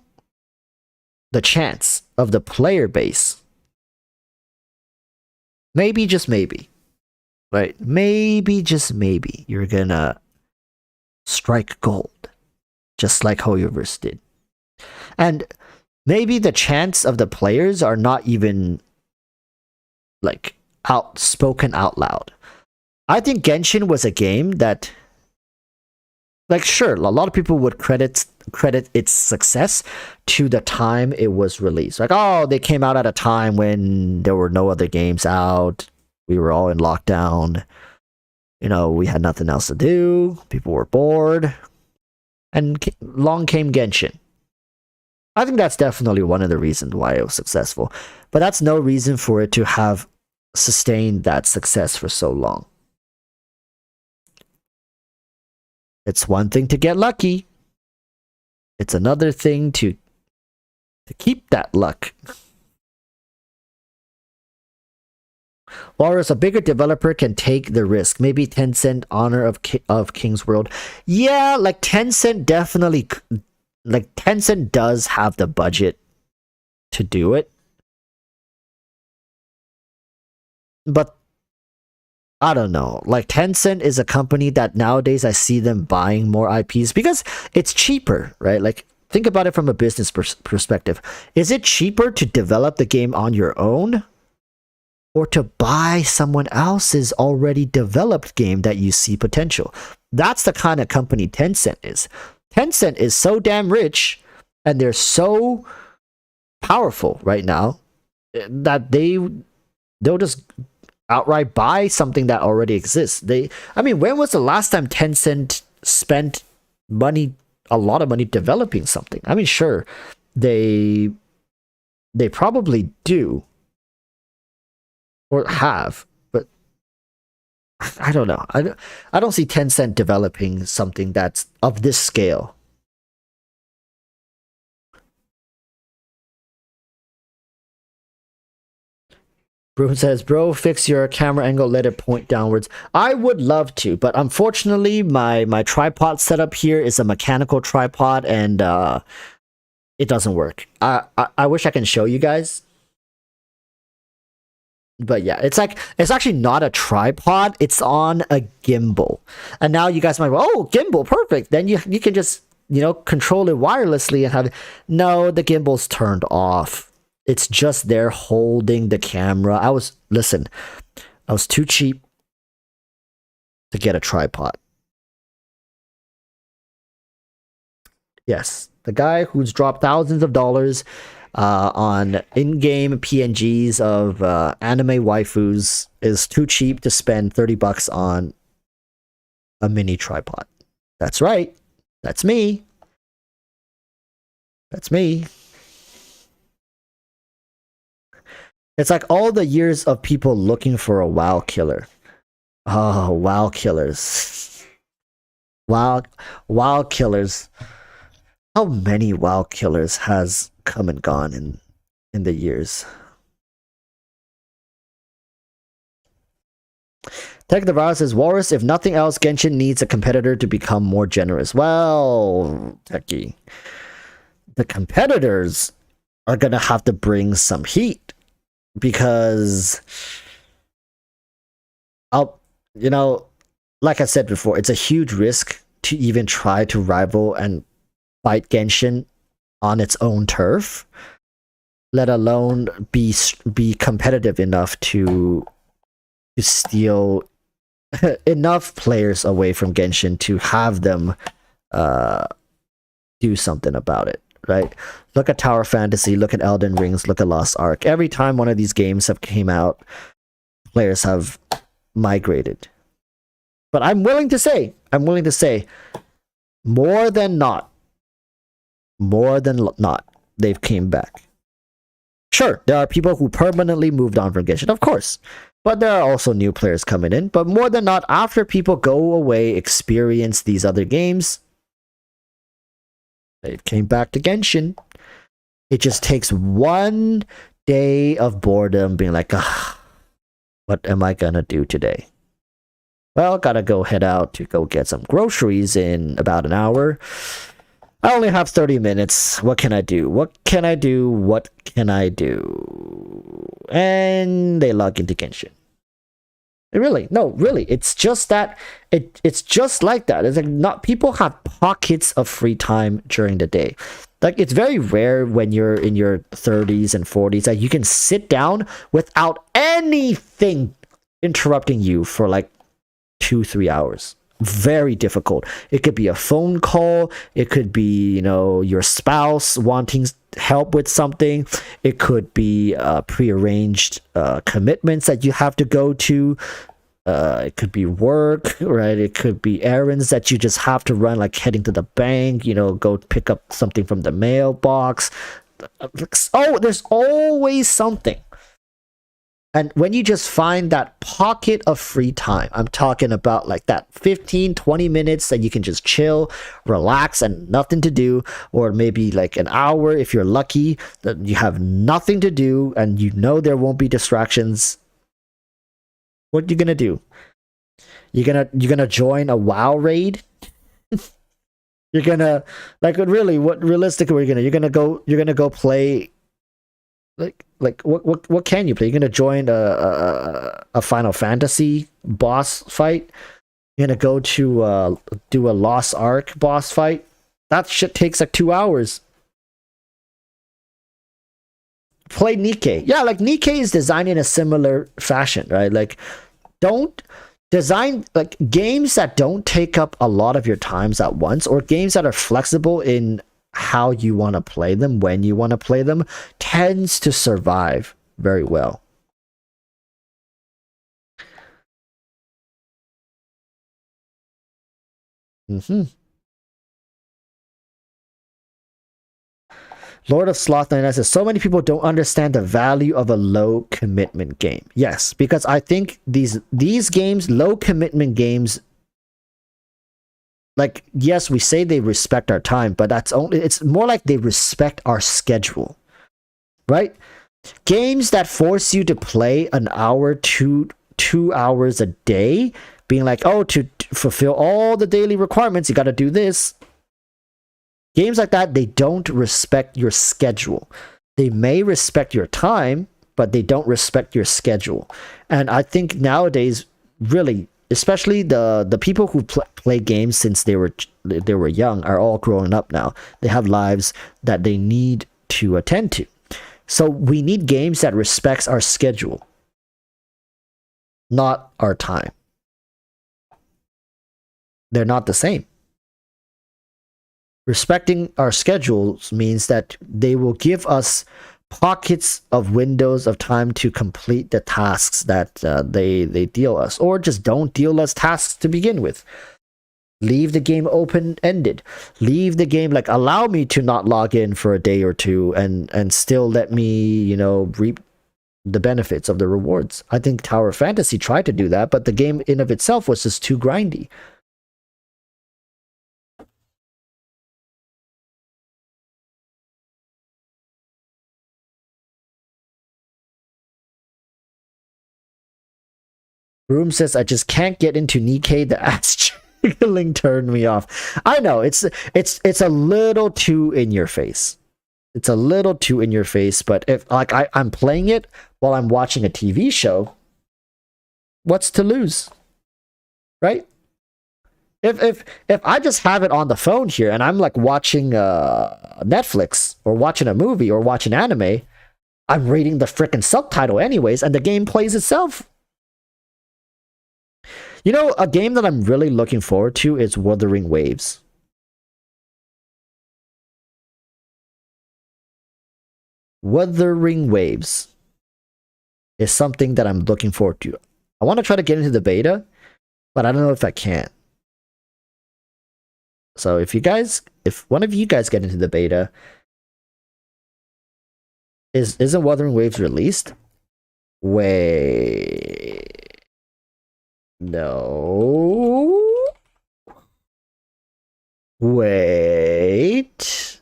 the chance of the player base, maybe, just maybe, right? Maybe, just maybe, you're gonna strike gold, just like Hoyoverse did. And maybe the chants of the players are not even like outspoken out loud. I think Genshin was a game that, like, sure, a lot of people would credit its success to the time it was released. Like, oh, they came out at a time when there were no other games out. We were all in lockdown. You know, we had nothing else to do. People were bored. And long came Genshin. I think that's definitely one of the reasons why it was successful. But that's no reason for it to have sustained that success for so long. It's one thing to get lucky. It's another thing to keep that luck. Walrus, a bigger developer can take the risk. Maybe Tencent, Honor of King's World. Yeah, like Tencent definitely, like Tencent does have the budget to do it. But I don't know. Like Tencent is a company that nowadays I see them buying more IPs because it's cheaper, right? Like think about it from a business perspective. Is it cheaper to develop the game on your own or to buy someone else's already developed game that you see potential? That's the kind of company Tencent is. Tencent is so damn rich and they're so powerful right now that they'll just outright buy something that already exists. I mean, when was the last time Tencent spent money, a lot of money developing something? I mean, sure, they probably do or have, but I don't know. I don't see Tencent developing something that's of this scale. Bruce says, bro, fix your camera angle, let it point downwards. I would love to, but unfortunately, my tripod setup here is a mechanical tripod, and it doesn't work. I wish I can show you guys. But yeah, it's actually not a tripod, it's on a gimbal. And now you guys might go, oh, gimbal, perfect. Then you can just, you know, control it wirelessly and have it. No, the gimbal's turned off. It's just there holding the camera. I was too cheap to get a tripod. Yes, the guy who's dropped thousands of dollars on in-game PNGs of anime waifus is too cheap to spend $30 on a mini tripod. That's right. That's me. That's me. It's like all the years of people looking for a WoW killer. Oh, WoW killers. WoW killers. How many WoW killers has come and gone in the years? Tech the Virus says, Walrus, if nothing else, Genshin needs a competitor to become more generous. Well, Techie, the competitors are gonna have to bring some heat. Because you know, like I said before, it's a huge risk to even try to rival and fight Genshin on its own turf, let alone be competitive enough to steal enough players away from Genshin to have them do something about it. Right? Look at Tower Fantasy, look at Elden Rings, look at Lost Ark. Every time one of these games have came out, players have migrated. But I'm willing to say, more than not, they've came back. Sure, there are people who permanently moved on from Genshin, of course. But there are also new players coming in. But more than not, after people go away, experience these other games, they came back to Genshin. It just takes one day of boredom being like, what am I gonna do today? Well, gotta go head out to go get some groceries in about an hour. I only have 30 minutes. What can I do? What can I do? What can I do? And they log into Genshin. Really, no, really, it's just that it's just like that. It's like not people have pockets of free time during the day. Like it's very rare when you're in your 30s and 40s that you can sit down without anything interrupting you for like 2-3 hours. Very difficult. It could be a phone call, it could be, you know, your spouse wanting help with something, it could be prearranged commitments that you have to go to, it could be work, right? It could be errands that you just have to run, like heading to the bank, you know, go pick up something from the mailbox. Oh, there's always something. And when you just find that pocket of free time, I'm talking about like that 15-20 minutes that you can just chill, relax, and nothing to do, or maybe like an hour if you're lucky that you have nothing to do and you know there won't be distractions. What are you gonna do? You're gonna join a WoW raid? You're gonna, like, really, what realistically you're gonna go play, like what can you play? You're gonna join a Final Fantasy boss fight? You're gonna go to do a Lost Ark boss fight? That shit takes like 2 hours. Play Nikkei. Yeah, like Nikkei is designed in a similar fashion, right? Like, don't design like games that don't take up a lot of your times at once, or games that are flexible in how you want to play them, when you want to play them, tends to survive very well. Lord of Sloth 99 says, so many people don't understand the value of a low commitment game. Yes, because I think these games, low commitment games, like, yes, we say they respect our time, but it's more like they respect our schedule, right? Games that force you to play an hour, 2 hours a day, being like, oh, to fulfill all the daily requirements, you got to do this. Games like that, they don't respect your schedule. They may respect your time, but they don't respect your schedule. And I think nowadays, really, especially the people who play games since they were young are all growing up now. They have lives that they need to attend to. So we need games that respects our schedule, not our time. They're not the same. Respecting our schedules means that they will give us pockets of windows of time to complete the tasks that they deal us, or just don't deal us tasks to begin with. Leave the game open-ended. Leave the game, like, allow me to not log in for a day or two and still let me, you know, reap the benefits of the rewards. I think Tower Fantasy tried to do that, but the game in of itself was just too grindy. Room says, I just can't get into Nikkei. The ass jiggling turned me off. I know, it's a little too in your face. It's a little too in your face, but if like I'm playing it while I'm watching a TV show, what's to lose? Right? If I just have it on the phone here and I'm like watching Netflix or watching a movie or watching anime, I'm reading the freaking subtitle anyways, and the game plays itself. You know, a game that I'm really looking forward to is Wuthering Waves. Wuthering Waves is something that I'm looking forward to. I want to try to get into the beta, but I don't know if I can. So if one of you guys get into the beta, isn't Wuthering Waves released? Wait. No. Wait.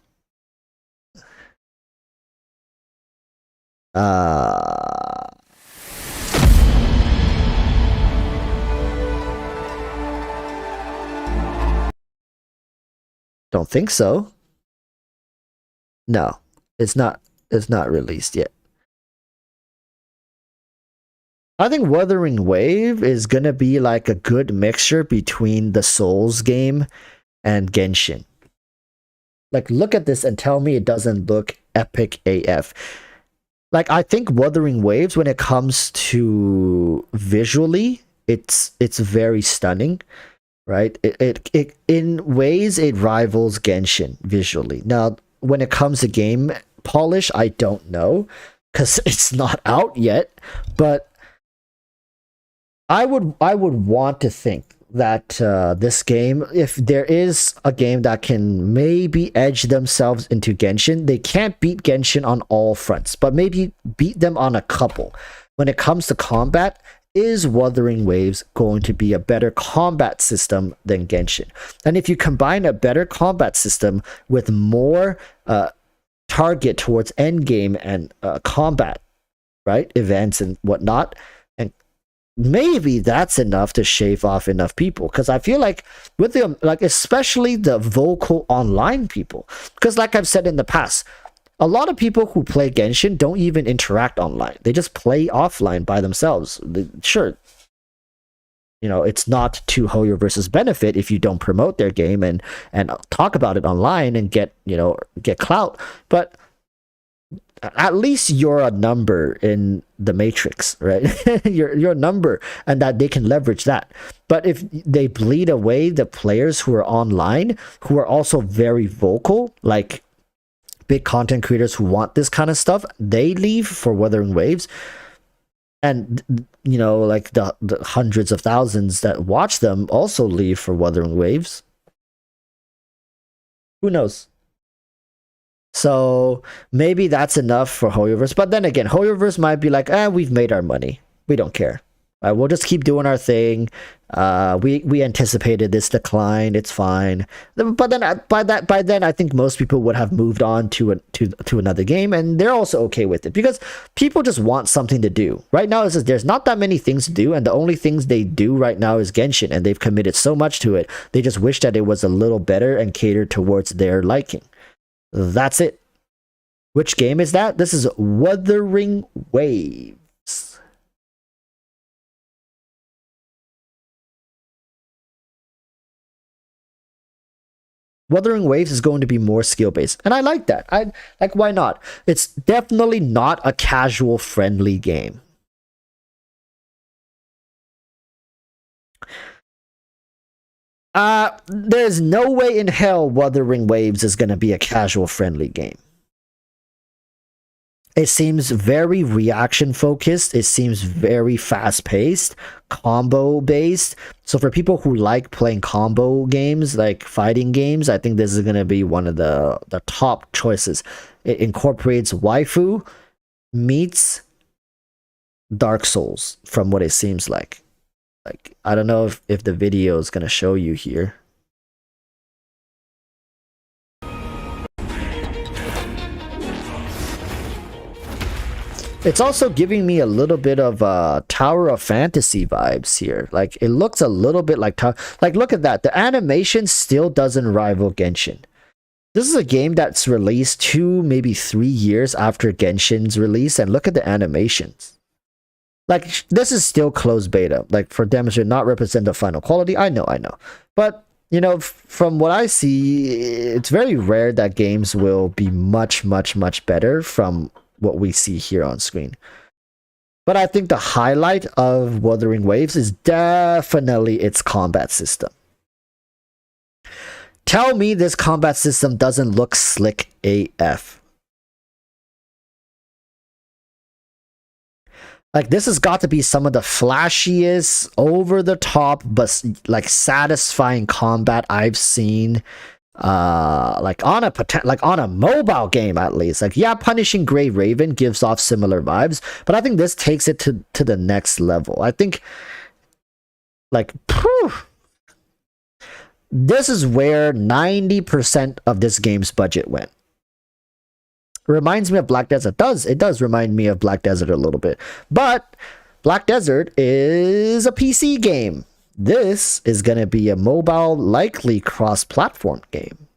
Don't think so. No, it's not released yet. I think Wuthering Wave is gonna be like a good mixture between the Souls game and Genshin. Like, look at this and tell me it doesn't look epic AF. Like, I think Wuthering Waves, when it comes to visually, it's very stunning, right? It in ways it rivals Genshin visually. Now, when it comes to game polish, I don't know because it's not out yet, but I would want to think that this game, if there is a game that can maybe edge themselves into Genshin, they can't beat Genshin on all fronts, but maybe beat them on a couple. When it comes to combat, is Wuthering Waves going to be a better combat system than Genshin? And if you combine a better combat system with more target towards endgame and combat, right, events and whatnot, and maybe that's enough to shave off enough people. Because I feel like with the like, especially the vocal online people, because like I've said in the past, a lot of people who play Genshin don't even interact online. They just play offline by themselves. Sure, you know, it's not to HoYoVerse's benefit if you don't promote their game and talk about it online and get, you know, get clout, but at least you're a number in the matrix, right? you're a number, and that they can leverage that. But if they bleed away the players who are online, who are also very vocal, like big content creators who want this kind of stuff, they leave for Wuthering Waves. And, you know, like the hundreds of thousands that watch them also leave for Wuthering Waves. Who knows? So maybe that's enough for HoYoVerse. But then again, HoYoVerse might be like, we've made our money. We don't care. We'll just keep doing our thing. We anticipated this decline. It's fine. But then by then, I think most people would have moved on to another game, and they're also okay with it because people just want something to do. Right now, it's just, there's not that many things to do, and the only things they do right now is Genshin, and they've committed so much to it. They just wish that it was a little better and catered towards their liking. That's it. Which game is that? This is Wuthering Waves. Wuthering Waves is going to be more skill-based. And I like that. I like, why not? It's definitely not a casual friendly game. There's no way in hell Wuthering Waves is going to be a casual friendly game. It seems very reaction focused. It seems very fast paced, combo based. So for people who like playing combo games, like fighting games, I think this is going to be one of the top choices. It incorporates waifu meets Dark Souls from what it seems like. Like, I don't know if the video is going to show you here. It's also giving me a little bit of Tower of Fantasy vibes here. Like, it looks a little bit like like, look at that. The animation still doesn't rival Genshin. This is a game that's released 2, maybe 3 years after Genshin's release, and look at the animations. Like, this is still closed beta. Like, for them to not represent the final quality, I know. But, you know, from what I see, it's very rare that games will be much better from what we see here on screen. But I think the highlight of Wuthering Waves is definitely its combat system. Tell me this combat system doesn't look slick AF. Like, this has got to be some of the flashiest, over the top, but like satisfying combat I've seen. Like on a mobile game, at least. Like, yeah, Punishing Grey Raven gives off similar vibes, but I think this takes it to the next level. I think, like, this is where 90% of this game's budget went. Reminds me of Black Desert. It does remind me of Black Desert a little bit, but Black Desert is a PC game. This is going to be a mobile, likely cross-platform game.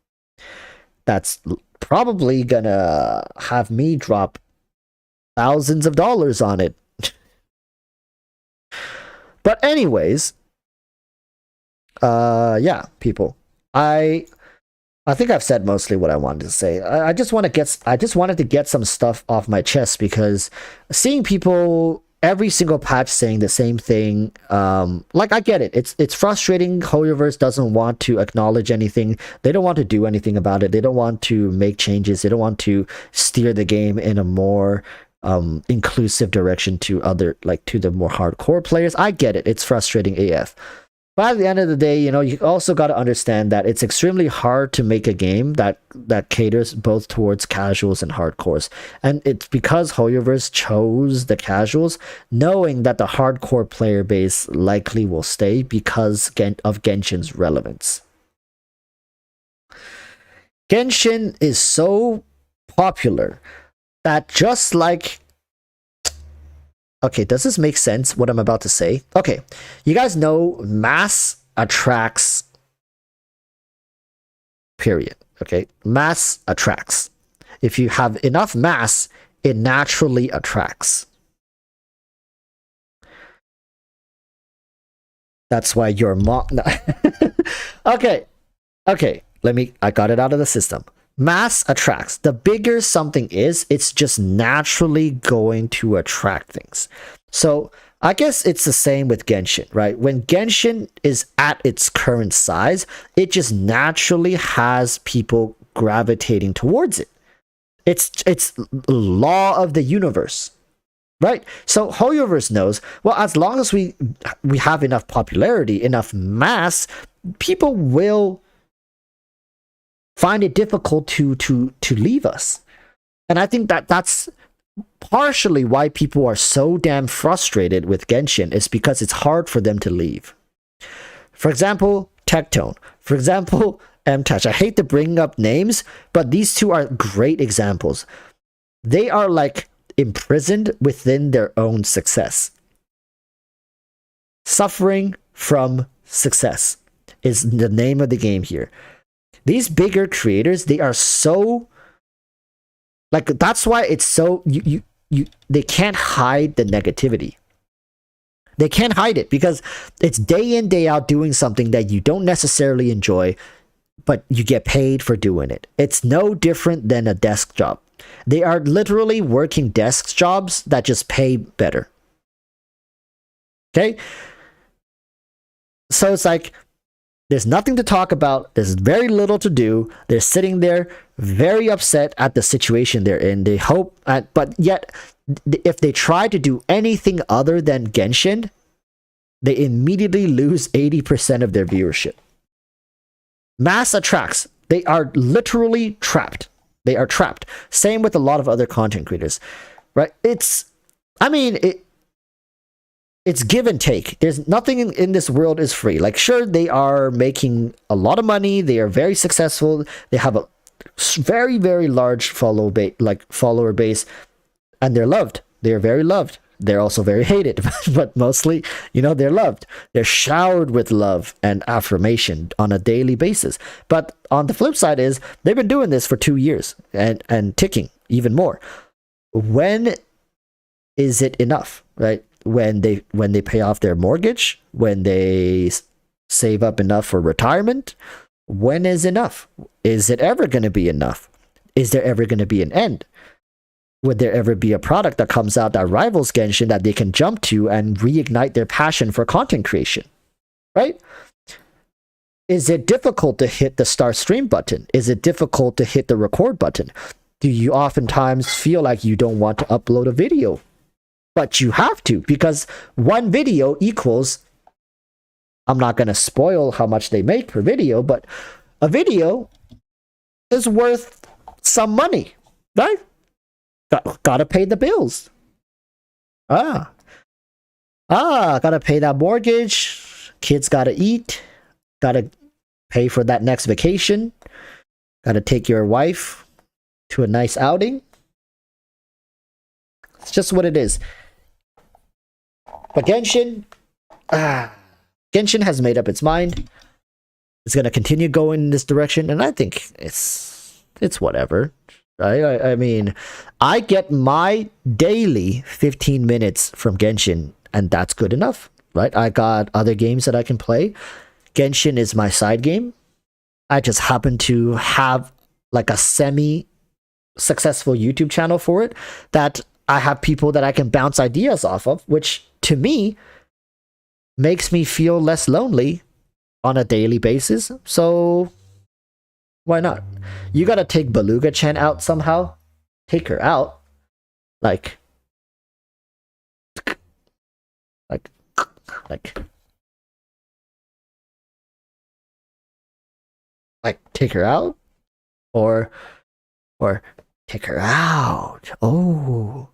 That's probably going to have me drop thousands of dollars on it. But anyways, yeah, people. I think I've said mostly what I wanted to say. I just wanted to get some stuff off my chest, because seeing people every single patch saying the same thing, like, I get it. It's frustrating. HoYoverse doesn't want to acknowledge anything. They don't want to do anything about it. They don't want to make changes. They don't want to steer the game in a more inclusive direction to to the more hardcore players. I get it. It's frustrating AF. But at the end of the day, you also got to understand that it's extremely hard to make a game that caters both towards casuals and hardcores. And it's because HoYoverse chose the casuals, knowing that the hardcore player base likely will stay because of Genshin's relevance. Genshin is so popular that just like... Okay, does this make sense, what I'm about to say? Okay, you guys know mass attracts, period. Okay, mass attracts. If you have enough mass, it naturally attracts. That's why your mom... Okay, I got it out of the system. Mass attracts. The bigger something is, it's just naturally going to attract things. So I guess it's the same with Genshin, right? When Genshin is at its current size, it just naturally has people gravitating towards it. It's law of the universe, right? So HoYoverse knows, well, as long as we have enough popularity, enough mass, people will find it difficult to leave us. And I think that's partially why people are so damn frustrated with Genshin, is because it's hard for them to leave. For example, Tectone. For example, MTouch. I hate to bring up names, but these two are great examples. They are like imprisoned within their own success. Suffering from success is the name of the game here. These bigger creators, they are so, like, that's why it's so, they can't hide the negativity. They can't hide it because it's day in, day out doing something that you don't necessarily enjoy, but you get paid for doing it. It's no different than a desk job. They are literally working desk jobs that just pay better. Okay? So it's like, there's nothing to talk about. There's very little to do. They're sitting there very upset at the situation they're in. They hope, but yet, if they try to do anything other than Genshin, they immediately lose 80% of their viewership. Mass attracts. They are literally trapped. They are trapped. Same with a lot of other content creators, right? It's give and take. There's nothing in this world is free. Like, sure, they are making a lot of money. They are very successful. They have a very, very large follower base, and they're loved. They are very loved. They're also very hated, but mostly, they're loved. They're showered with love and affirmation on a daily basis. But on the flip side is, they've been doing this for 2 years and ticking even more. When is it enough, right? When they pay off their mortgage, when they save up enough for retirement, when is enough? Is it ever going to be enough? Is there ever going to be an end? Would there ever be a product that comes out that rivals Genshin that they can jump to and reignite their passion for content creation, right? Is it difficult to hit the start stream button? Is it difficult to hit the record button? Do you oftentimes feel like you don't want to upload a video? But you have to, because one video equals, I'm not going to spoil how much they make per video, but a video is worth some money, right? Gotta pay the bills. Gotta pay that mortgage. Kids gotta eat. Gotta pay for that next vacation. Gotta take your wife to a nice outing. It's just what it is. But Genshin has made up its mind. It's gonna continue going in this direction, and I think it's whatever. Right? I mean, I get my daily 15 minutes from Genshin, and that's good enough. right? I got other games that I can play. Genshin is my side game. I just happen to have like a semi successful YouTube channel for it that I have people that I can bounce ideas off of, which to me makes me feel less lonely on a daily basis. So why not? You gotta take Beluga Chan out somehow. Take her out. Like like take her out, or take her out. Oh,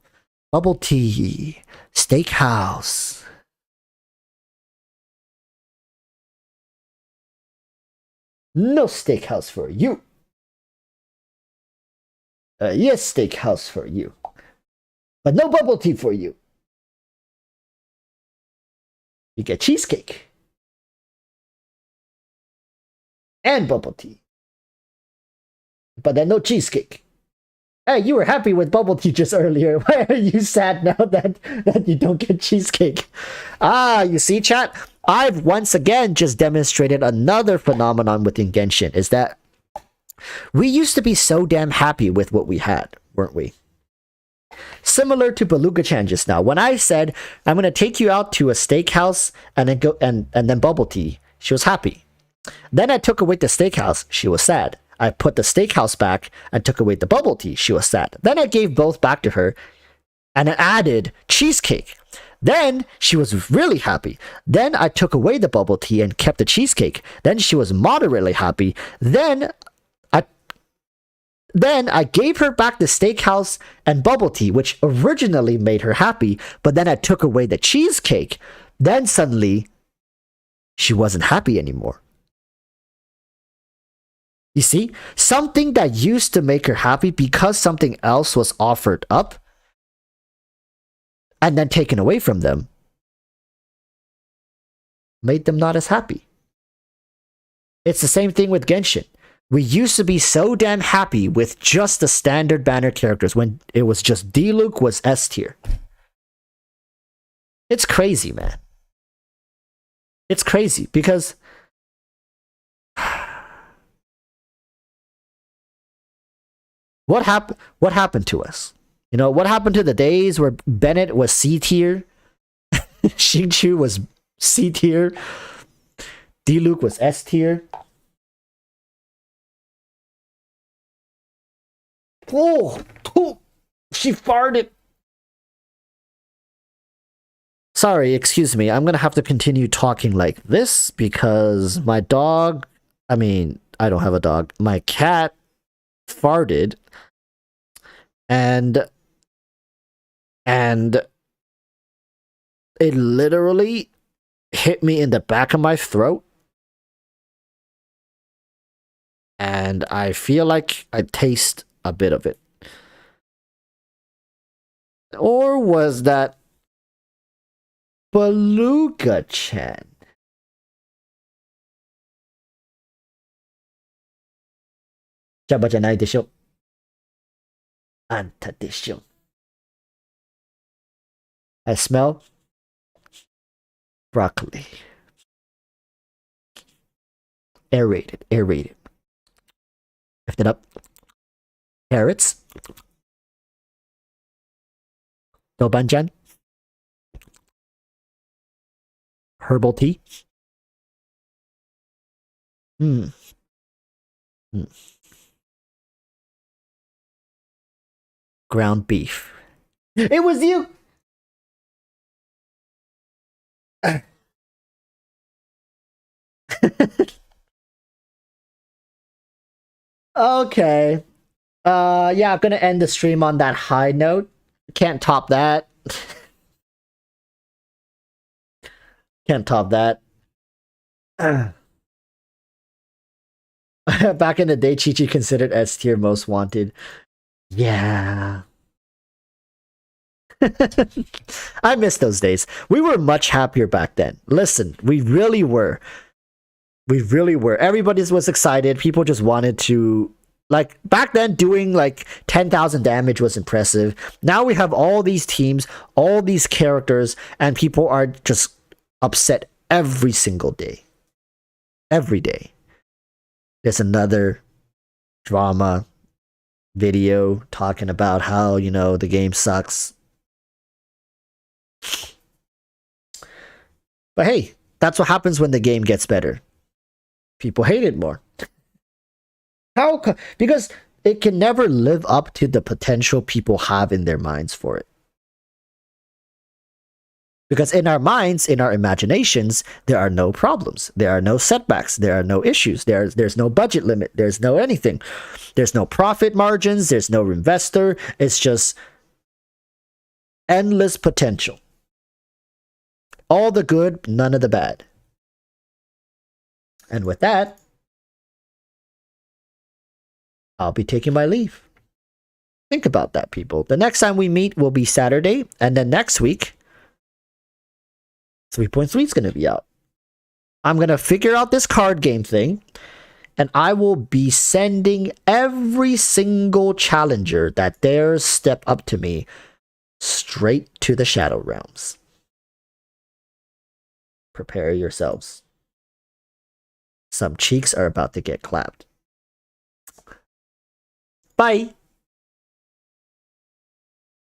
bubble tea, steakhouse. No steakhouse for you. Yes, steakhouse for you, but no bubble tea for you. You get cheesecake and bubble tea, but then no cheesecake. Hey, you were happy with bubble tea just earlier. Why are you sad now that you don't get cheesecake? Ah, you see, chat? I've once again just demonstrated another phenomenon within Genshin, is that we used to be so damn happy with what we had, weren't we? Similar to Beluga-chan just now. When I said, I'm going to take you out to a steakhouse and then go and then bubble tea, she was happy. Then I took away the steakhouse, she was sad. I put the steakhouse back and took away the bubble tea, she was sad. Then I gave both back to her and I added cheesecake. Then she was really happy. Then I took away the bubble tea and kept the cheesecake. Then she was moderately happy. Then I gave her back the steakhouse and bubble tea, which originally made her happy, but then I took away the cheesecake. Then suddenly, she wasn't happy anymore. You see, something that used to make her happy because something else was offered up and then taken away from them made them not as happy. It's the same thing with Genshin. We used to be so damn happy with just the standard banner characters when it was just Diluc was S tier. It's crazy, man. It's crazy because what happened to us? You know, what happened to the days where Bennett was C tier, Xingqiu was C tier, Diluc was S tier? Oh, she farted. Sorry, excuse me. I'm gonna have to continue talking like this because my dog, I don't have a dog. My cat farted and it literally hit me in the back of my throat. And I feel like I taste a bit of it. Or was that Beluga-chan? Jabba じゃないでしょ。あんたでしょ。I smell broccoli. Aerated. Lift it up. Carrots. Doubanjan. Herbal tea. Ground beef. It was you! Okay. Yeah, I'm gonna end the stream on that high note. Can't top that. Can't top that. Back in the day, Chi-Chi considered S tier most wanted. Yeah. I miss those days. We were much happier back then. Listen, we really were. We really were. Everybody was excited. People just wanted to... Like, back then, doing, like, 10,000 damage was impressive. Now we have all these teams, all these characters, and people are just upset every single day. Every day. There's another drama video talking about how, you know, the game sucks. But hey, that's what happens when the game gets better. People hate it more. How? Because it can never live up to the potential people have in their minds for it. Because in our minds, in our imaginations, there are no problems. There are no setbacks. There are no issues. There's no budget limit. There's no anything. There's no profit margins. There's no investor. It's just endless potential. All the good, none of the bad. And with that, I'll be taking my leave. Think about that, people. The next time we meet will be Saturday, and then next week, 3.3 is going to be out. I'm going to figure out this card game thing, and I will be sending every single challenger that dares step up to me straight to the Shadow Realms. Prepare yourselves. Some cheeks are about to get clapped. Bye.